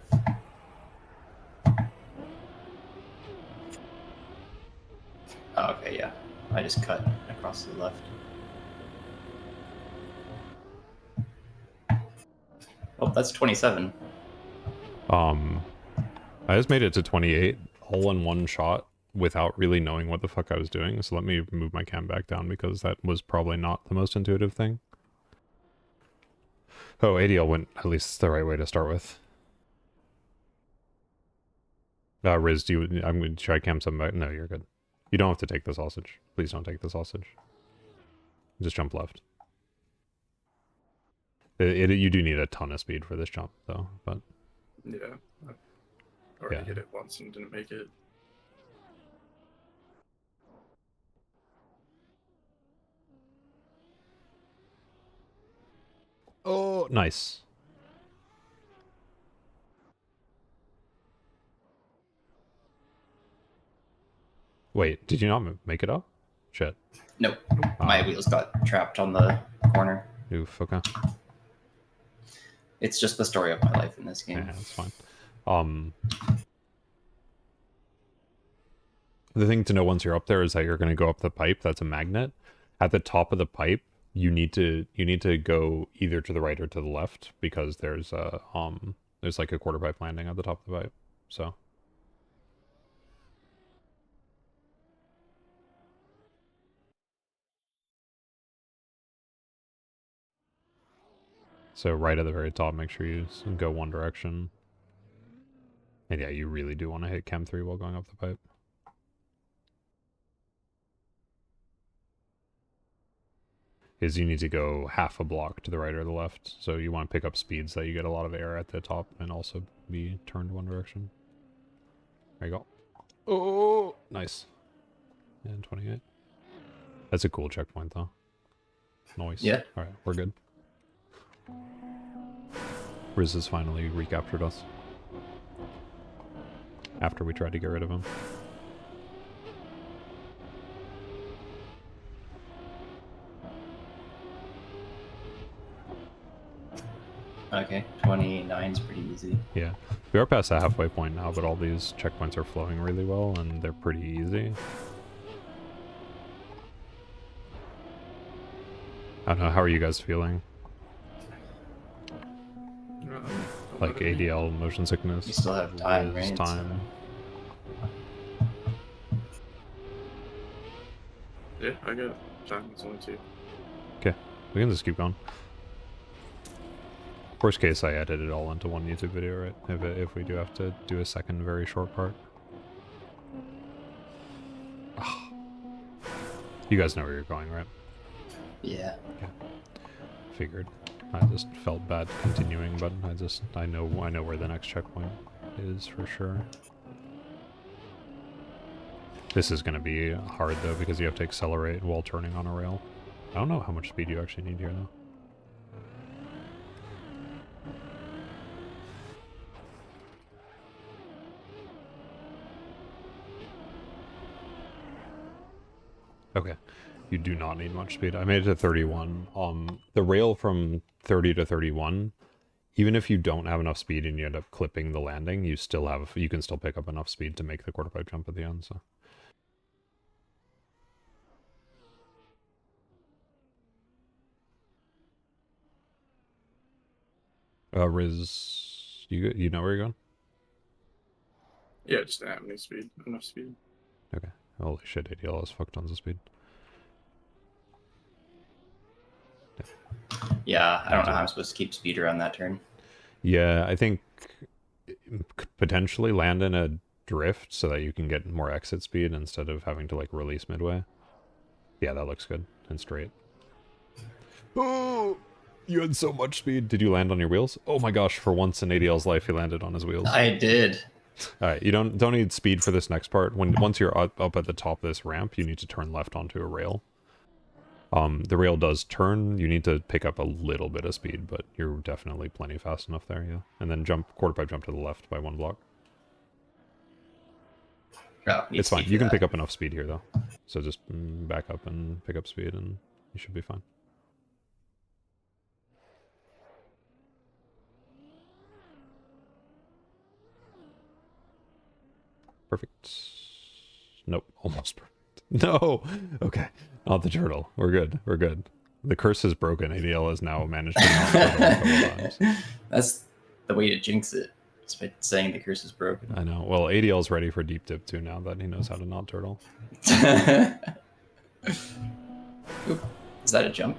Oh, okay, yeah. I just cut across to the left. Oh, that's 27. I just made it to 28 all in one shot without really knowing what the fuck I was doing. So let me move my cam back down because that was probably not the most intuitive thing. Oh, ADL went at least the right way to start with. Riz, I'm going to try cam something back. No, you're good. You don't have to take the sausage. Please don't take the sausage. Just jump left. You do need a ton of speed for this jump, though. But Yeah. I already Yeah. hit it once and didn't make it. oh, nice. Wait, did you not make it up? Shit. Nope. My wheels got trapped on the corner. Oof. Okay. It's just the story of my life in this game. Yeah, that's fine. The thing to know once you're up there is that you're going to go up the pipe. That's a magnet. At the top of the pipe, you need to go either to the right or to the left because there's like a quarter pipe landing at the top of the pipe. So right at the very top, make sure you go one direction. And yeah, you really do want to hit Chem 3 while going up the pipe. Is you need to go half a block to the right or the left. So you want to pick up speed so that you get a lot of air at the top and also be turned one direction. There you go. Oh, nice. And 28. That's a cool checkpoint, though. Noise. Yeah. All right, we're good. Riz has finally recaptured us. After we tried to get rid of him. Okay, 29's pretty easy. Yeah. We are past the halfway point now, but all these checkpoints are flowing really well, and they're pretty easy. I don't know, how are you guys feeling? Like ADL, motion sickness? You still have time, Riz, right? time. Yeah, I got time. It's only 2. Okay, we can just keep going. Worst case, I edit it all into one YouTube video, right? If we do have to do a second very short part. Oh. You guys know where you're going, right? Yeah. Okay. Figured. I just felt bad continuing, but I know where the next checkpoint is for sure. This is gonna be hard though because you have to accelerate while turning on a rail. I don't know how much speed you actually need here though. Okay, you do not need much speed. I made it to 31. The rail from 30 to 31, even if you don't have enough speed and you end up clipping the landing, you can still pick up enough speed to make the quarter pipe jump at the end. So. Riz, you know where you're going? Yeah, just have any speed. Enough speed. Okay. Holy shit, ADL has fuck tons of speed. Yeah, Yeah, I don't know how I'm supposed to keep speed around that turn. Yeah, I think potentially land in a drift so that you can get more exit speed instead of having to like release midway. Yeah, that looks good and straight. Oh, you had so much speed. Did you land on your wheels? Oh my gosh, for once in ADL's life, he landed on his wheels. I did. All right, you don't need speed for this next part. Once you're up at the top of this ramp, you need to turn left onto a rail. The rail does turn. You need to pick up a little bit of speed, but you're definitely plenty fast enough there, yeah. And then quarter pipe jump to the left by 1 block. Oh, It's fine. You can pick up enough speed here, though. So just back up and pick up speed, and you should be fine. Perfect. Nope, almost perfect. No! Okay, not the turtle. We're good. We're good. The curse is broken. ADL has now managed to not turtle a couple times. That's the way to jinx it. Just by saying the curse is broken. I know. Well, ADL's ready for deep dip too now that he knows how to not turtle. Oop. Is that a jump?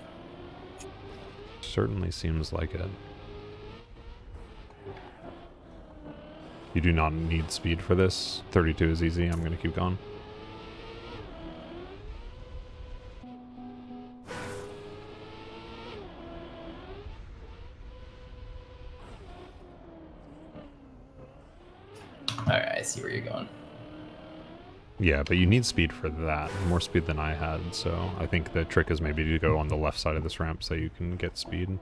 Certainly seems like it. You do not need speed for this. 32 is easy. I'm going to keep going. Alright, I see where you're going. Yeah, but you need speed for that. More speed than I had, so I think the trick is maybe to go on the left side of this ramp so you can get speed.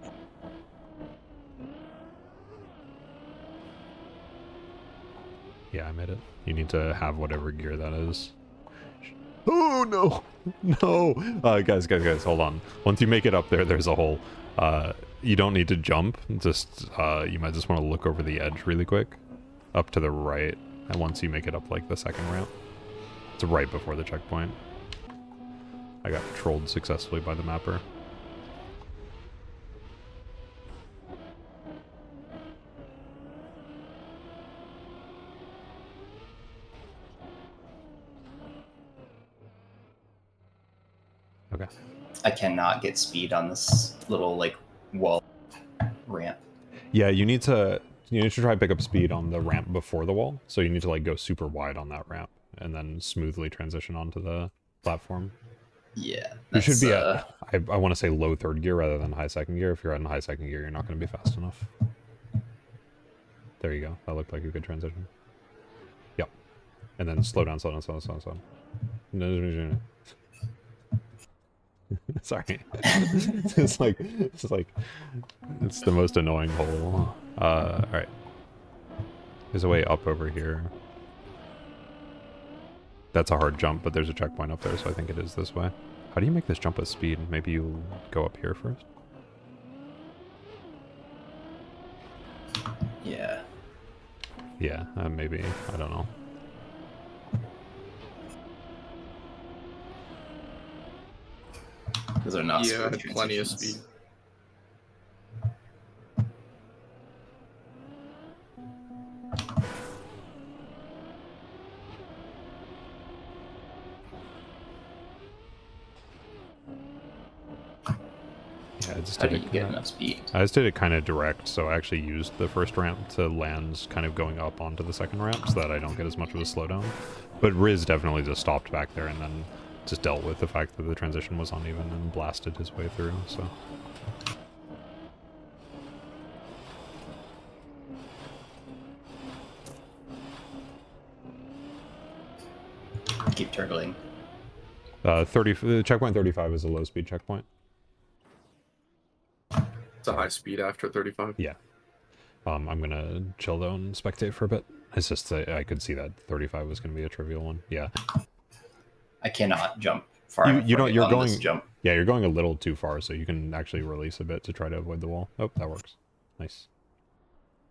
Yeah, I made it. You need to have whatever gear that is. Oh, no! No! Guys, hold on. Once you make it up there, there's a hole. You don't need to jump. Just, you might just want to look over the edge really quick. Up to the right. And once you make it up, like, the second ramp. It's right before the checkpoint. I got trolled successfully by the mapper. Okay. I cannot get speed on this little, like, wall ramp. Yeah, you need to try to pick up speed on the ramp before the wall. So you need to, like, go super wide on that ramp and then smoothly transition onto the platform. Yeah. You should be at, I want to say low third gear rather than high second gear. If you're in high second gear, you're not going to be fast enough. There you go. That looked like a good transition. Yep. And then slow down. No. Sorry. it's like, it's the most annoying hole. Alright. There's a way up over here. That's a hard jump, but there's a checkpoint up there, so I think it is this way. How do you make this jump with speed? Maybe you go up here first? Yeah. Yeah, maybe. I don't know. Those are not Yeah, I had plenty of speed. How do you get enough speed? I just did it kind of direct, so I actually used the first ramp to land kind of going up onto the second ramp so that I don't get as much of a slowdown. But Riz definitely just stopped back there and then just dealt with the fact that the transition was uneven and blasted his way through, so... Keep turtling. Checkpoint 35 is a low speed checkpoint. It's a high speed after 35. Yeah. I'm gonna chill though and spectate for a bit. It's just I could see that 35 was gonna be a trivial one. Yeah. I cannot jump far. You're going. Jump. Yeah, you're going a little too far, so you can actually release a bit to try to avoid the wall. Oh, that works. Nice.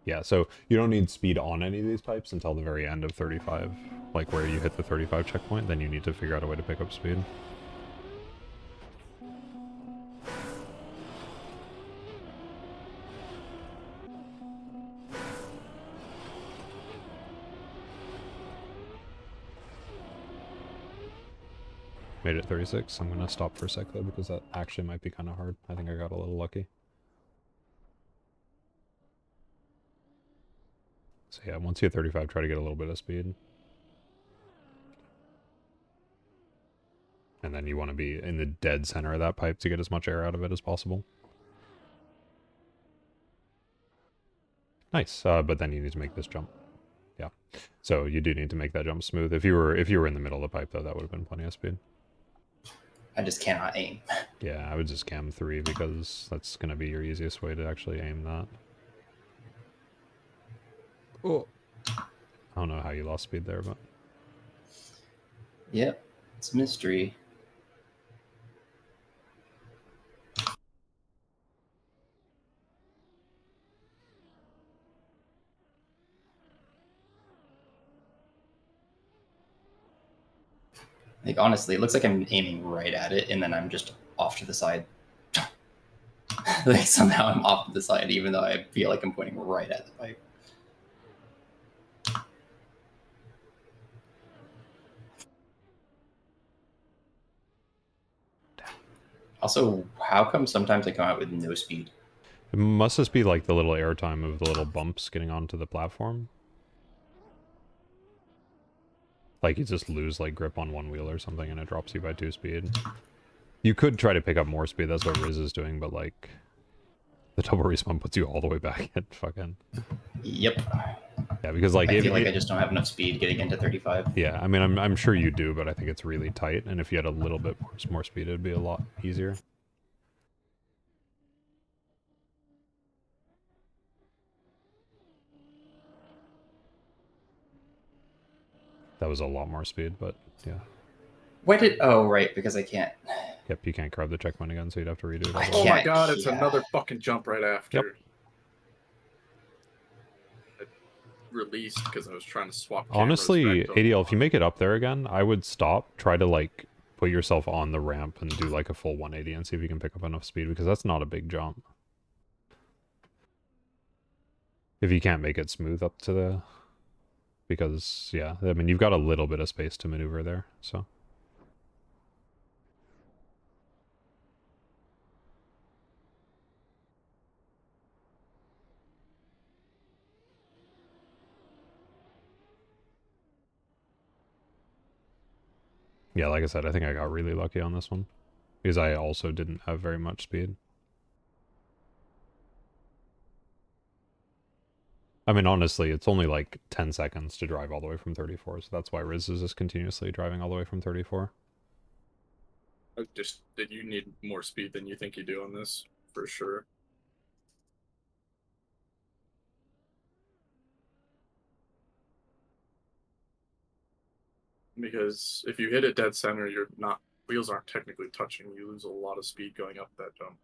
Yeah, so you don't need speed on any of these pipes until the very end of 35, like where you hit the 35 checkpoint. Then you need to figure out a way to pick up speed. Made it 36. I'm going to stop for a sec, though, because that actually might be kind of hard. I think I got a little lucky. So yeah, once you hit 35, try to get a little bit of speed. And then you want to be in the dead center of that pipe to get as much air out of it as possible. Nice, but then you need to make this jump. Yeah, so you do need to make that jump smooth. If you were in the middle of the pipe, though, that would have been plenty of speed. I just cannot aim. Yeah, I would just cam 3 because that's going to be your easiest way to actually aim that. Oh. I don't know how you lost speed there, but... Yep, it's a mystery. Like, honestly, it looks like I'm aiming right at it, and then I'm just off to the side. Like, somehow I'm off to the side, even though I feel like I'm pointing right at the pipe. Also, how come sometimes I come out with no speed? It must just be like the little airtime of the little bumps getting onto the platform. Like, you just lose, like, grip on one wheel or something, and it drops you by 2 speed. You could try to pick up more speed, that's what Riz is doing, but, like, the double respawn puts you all the way back at fucking... Yep. Yeah, because, like... I feel like I just don't have enough speed getting into 35. Yeah, I mean, I'm sure you do, but I think it's really tight, and if you had a little bit more speed, it'd be a lot easier. That was a lot more speed, but yeah. Why did... Oh, right, because I can't... Yep, you can't grab the checkpoint again, so you'd have to redo it. Oh my god, it's yeah. another fucking jump right after. Yep. It released because I was trying to swap Honestly, cameras back to ADL, if you make it up there again, I would stop, try to, like, put yourself on the ramp and do, like, a full 180 and see if you can pick up enough speed, because that's not a big jump. If you can't make it smooth up to the... Because, yeah, I mean, you've got a little bit of space to maneuver there, so... Yeah, like I said, I think I got really lucky on this one. Because I also didn't have very much speed. I mean, honestly, it's only like 10 seconds to drive all the way from 34, so that's why Riz is just continuously driving all the way from 34. Just that you need more speed than you think you do on this, for sure. Because if you hit it dead center, you're not... Wheels aren't technically touching. You lose a lot of speed going up that jump.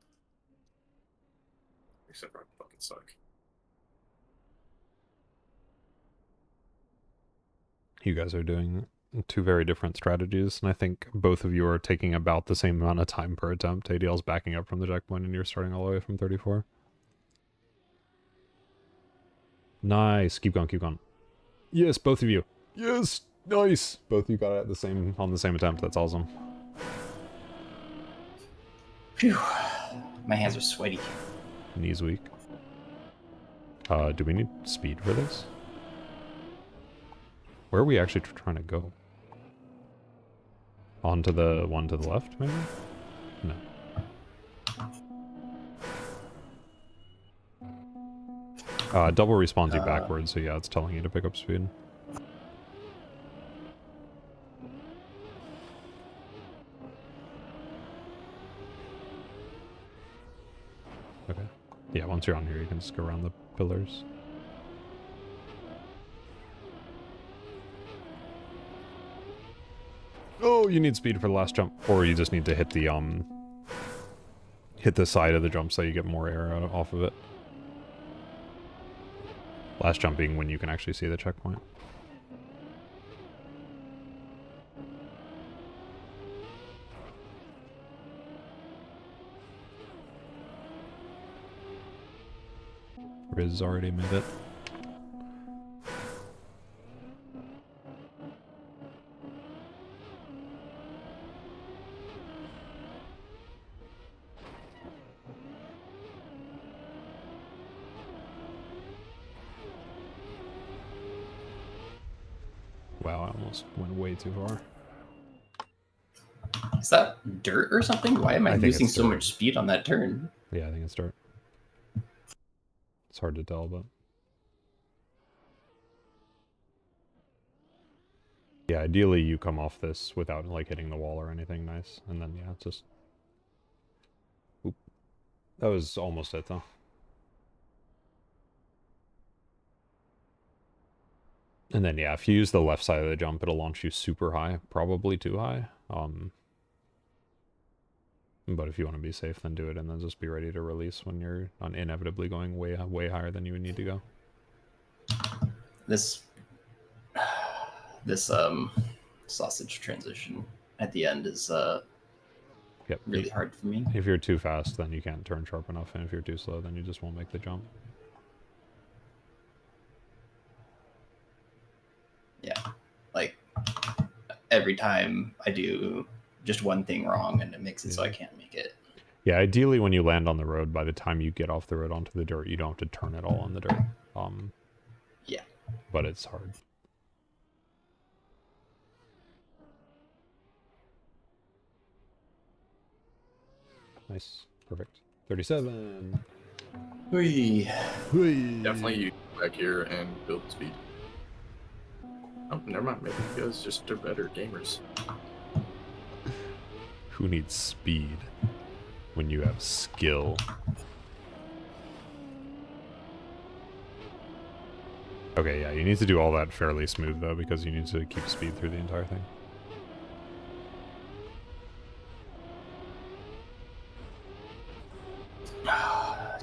Except for I fucking suck. You guys are doing 2 very different strategies, and I think both of you are taking about the same amount of time per attempt. ADL's backing up from the checkpoint, and you're starting all the way from 34. Nice. Keep going, keep going. Yes, both of you. Yes! Nice! Both of you got it at on the same attempt. That's awesome. Phew. My hands are sweaty. Knees weak. Do we need speed for this? Where are we actually trying to go? Onto the one to the left, maybe? No. Double respawns you backwards, so yeah, it's telling you to pick up speed. Okay. Yeah, once you're on here, you can just go around the pillars. Oh, you need speed for the last jump. Or you just need to hit the side of the jump so you get more air off of it. Last jump being when you can actually see the checkpoint. Riz already made it. Wow, I almost went way too far. Is that dirt or something? Why am I think losing it's so dirt. much speed on that turn? Yeah, I think it's dirt. It's hard to tell, but... Yeah, ideally you come off this without, like, hitting the wall or anything nice. And then, yeah, it's just... Oop. That was almost it, though. And then, yeah, if you use the left side of the jump, it'll launch you super high. Probably too high. But if you want to be safe, then do it, and then just be ready to release when you're inevitably going way higher than you would need to go. This sausage transition at the end is Yep. really hard for me. If you're too fast, then you can't turn sharp enough, and if you're too slow, then you just won't make the jump. Yeah, like every time I do just one thing wrong, and it makes it so I can't make it. Yeah, ideally when you land on the road, by the time you get off the road onto the dirt, you don't have to turn it all on the dirt. Yeah. But it's hard. Nice. Perfect. 37. Whee. Definitely use back here and build speed. Oh, never mind. Maybe you guys just are better gamers. Who needs speed when you have skill? Okay, yeah, you need to do all that fairly smooth, though, because you need to keep speed through the entire thing.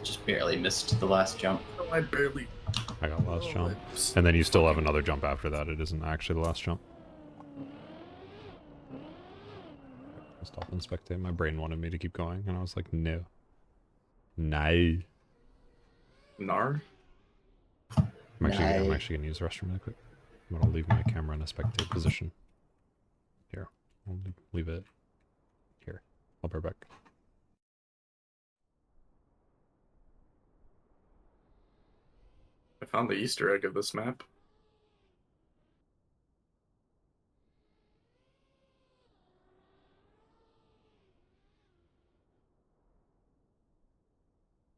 Just barely missed the last jump. Oh, I barely. I got last jump. And then you still have another jump after that. It isn't actually the last jump. I'll stop and spectate. My brain wanted me to keep going, and I was like, no. No. Nar? I'm actually going to use the restroom really quick. I'm going to leave my camera in a spectate position. Here. I'll leave it here. I'll be right back. I found the Easter egg of this map.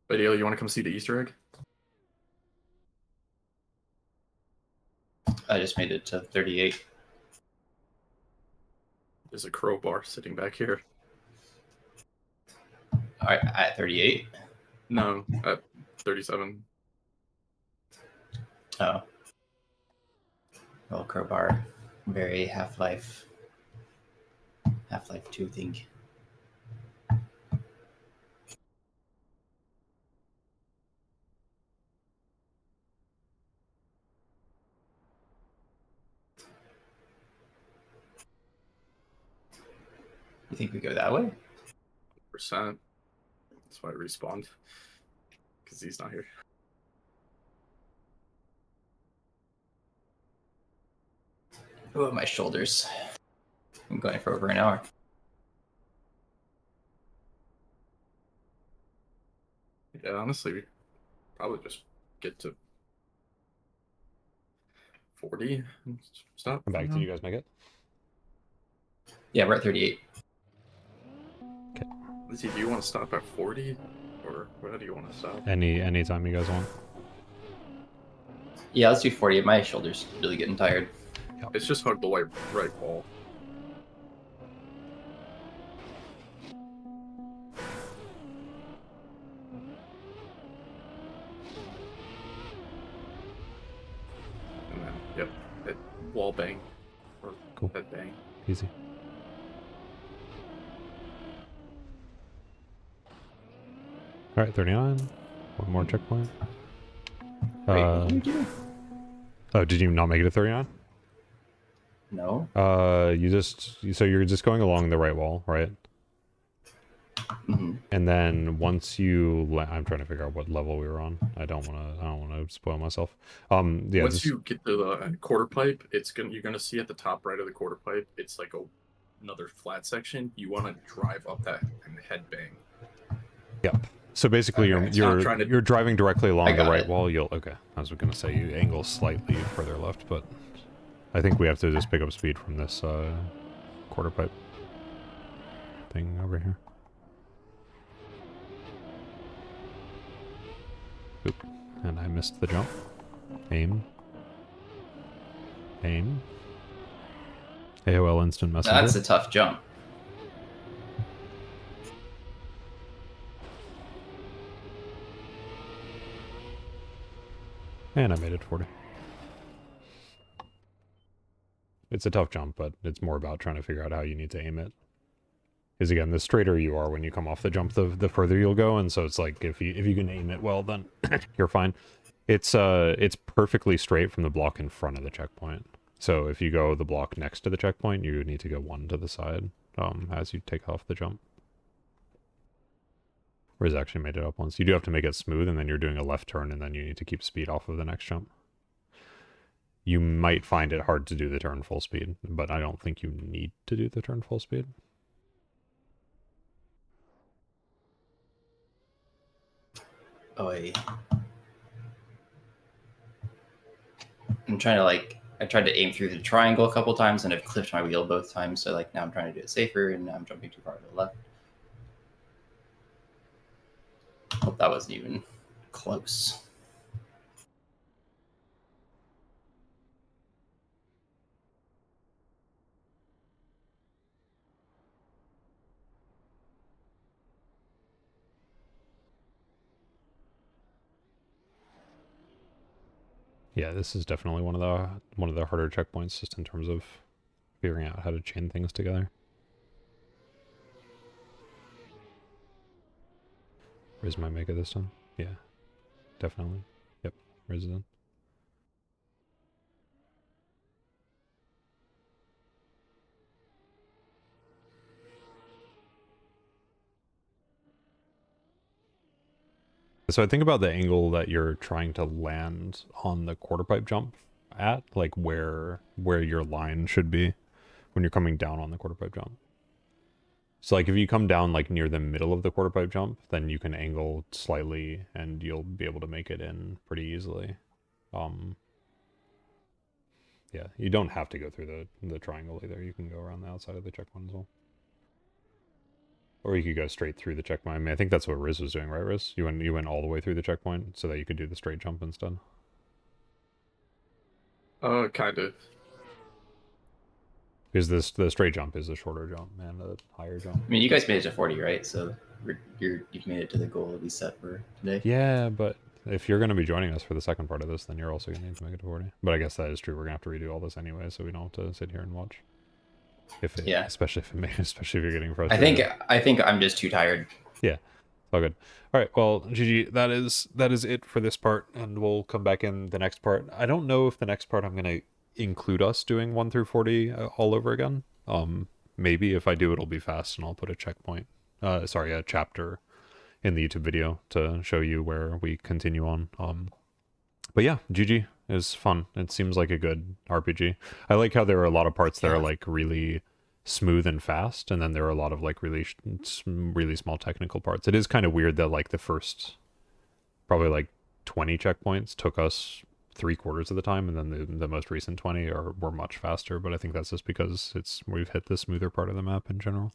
Video, you want to come see the Easter egg? I just made it to 38. There's a crowbar sitting back here. All right, at 38? No, at 37. Oh. Well, crowbar. Very Half-Life 2 thing. You think we go that way? %. That's why I respawned. Because he's not here. Oh, my shoulders. I'm going for over an hour. Yeah, honestly, we probably just get to 40 and stop. I'm back. Did you guys make it? Yeah, we're at 38. Okay. Lizzie, do you want to stop at 40? Or where do you want to stop? Any time you guys want. Yeah, let's do 40. My shoulder's really getting tired. Yep. It's just hug the right wall. And then, yep, hit wall bang. Or cool. head bang. Easy. Alright, 39. One more checkpoint. Wait, what did you do? Oh, did you not make it to 39? No. So you're just going along the right wall, right? Mm-hmm. And then once you, I'm trying to figure out what level we were on. I don't want to spoil myself. Yeah. Once you get to the quarter pipe, you're gonna see at the top right of the quarter pipe, it's like another flat section. You want to drive up that and head bang. Yep. So basically, Okay, you're driving directly along the right it. wall. Okay. I was gonna say you angle slightly further left, but I think we have to just pick up speed from this quarter pipe thing over here. Oop. And I missed the jump. Aim. Aim. AOL Instant Messenger. That's a tough jump. And I made it 40. It's a tough jump, but it's more about trying to figure out how you need to aim it. Because again, the straighter you are when you come off the jump, the further you'll go, and so it's like if you can aim it well, then you're fine. It's perfectly straight from the block in front of the checkpoint. So if you go the block next to the checkpoint, you need to go one to the side as you take off the jump. Riz actually made it up once. You do have to make it smooth, and then you're doing a left turn, and then you need to keep speed off of the next jump. You might find it hard to do the turn full speed, but I don't think you need to do the turn full speed. Oy. I'm trying to I tried to aim through the triangle a couple times and I've clipped my wheel both times. So now I'm trying to do it safer and now I'm jumping too far to the left. Hope that wasn't even close. Yeah, this is definitely one of the harder checkpoints, just in terms of figuring out how to chain things together. Riz might make it this time. Yeah, definitely. Yep, Riz is in. So I think about the angle that you're trying to land on the quarter pipe jump at, like where your line should be when you're coming down on the quarter pipe jump. So like if you come down like near the middle of the quarter pipe jump, then you can angle slightly and you'll be able to make it in pretty easily. Yeah, you don't have to go through the triangle either. You can go around the outside of the checkpoint as well. Or you could go straight through the checkpoint. I mean, I think that's what Riz was doing, right, Riz? You went all the way through the checkpoint so that you could do the straight jump instead. Kind of. Because the straight jump is a shorter jump and a higher jump. I mean, you guys made it to 40, right? So you've made it to the goal that we set for today. Yeah, but if you're going to be joining us for the second part of this, then you're also going to need to make it to 40. But I guess that is true. We're going to have to redo all this anyway, so we don't have to sit here and watch. Yeah. Especially if you're getting frustrated. I think I'm just too tired. Yeah. All good. All right. Well, GG, that is it for this part, and we'll come back in the next part. I don't know if the next part I'm going to include us doing 1 through 40 all over again. Maybe if I do, it'll be fast, and I'll put a checkpoint. A chapter in the YouTube video to show you where we continue on. But yeah, GG is fun. It seems like a good RPG. I like how there are a lot of parts that are like really smooth and fast, and then there are a lot of like really small technical parts. It is kind of weird that like the first probably like 20 checkpoints took us 3/4 of the time, and then the most recent 20 were much faster. But I think that's just because we've hit the smoother part of the map in general.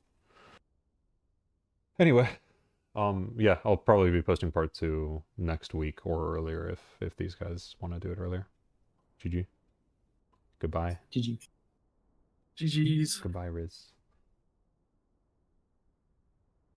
Anyway, yeah, I'll probably be posting part 2 next week or earlier if these guys want to do it earlier. GG. Goodbye. GG. GG's. Goodbye, Riz.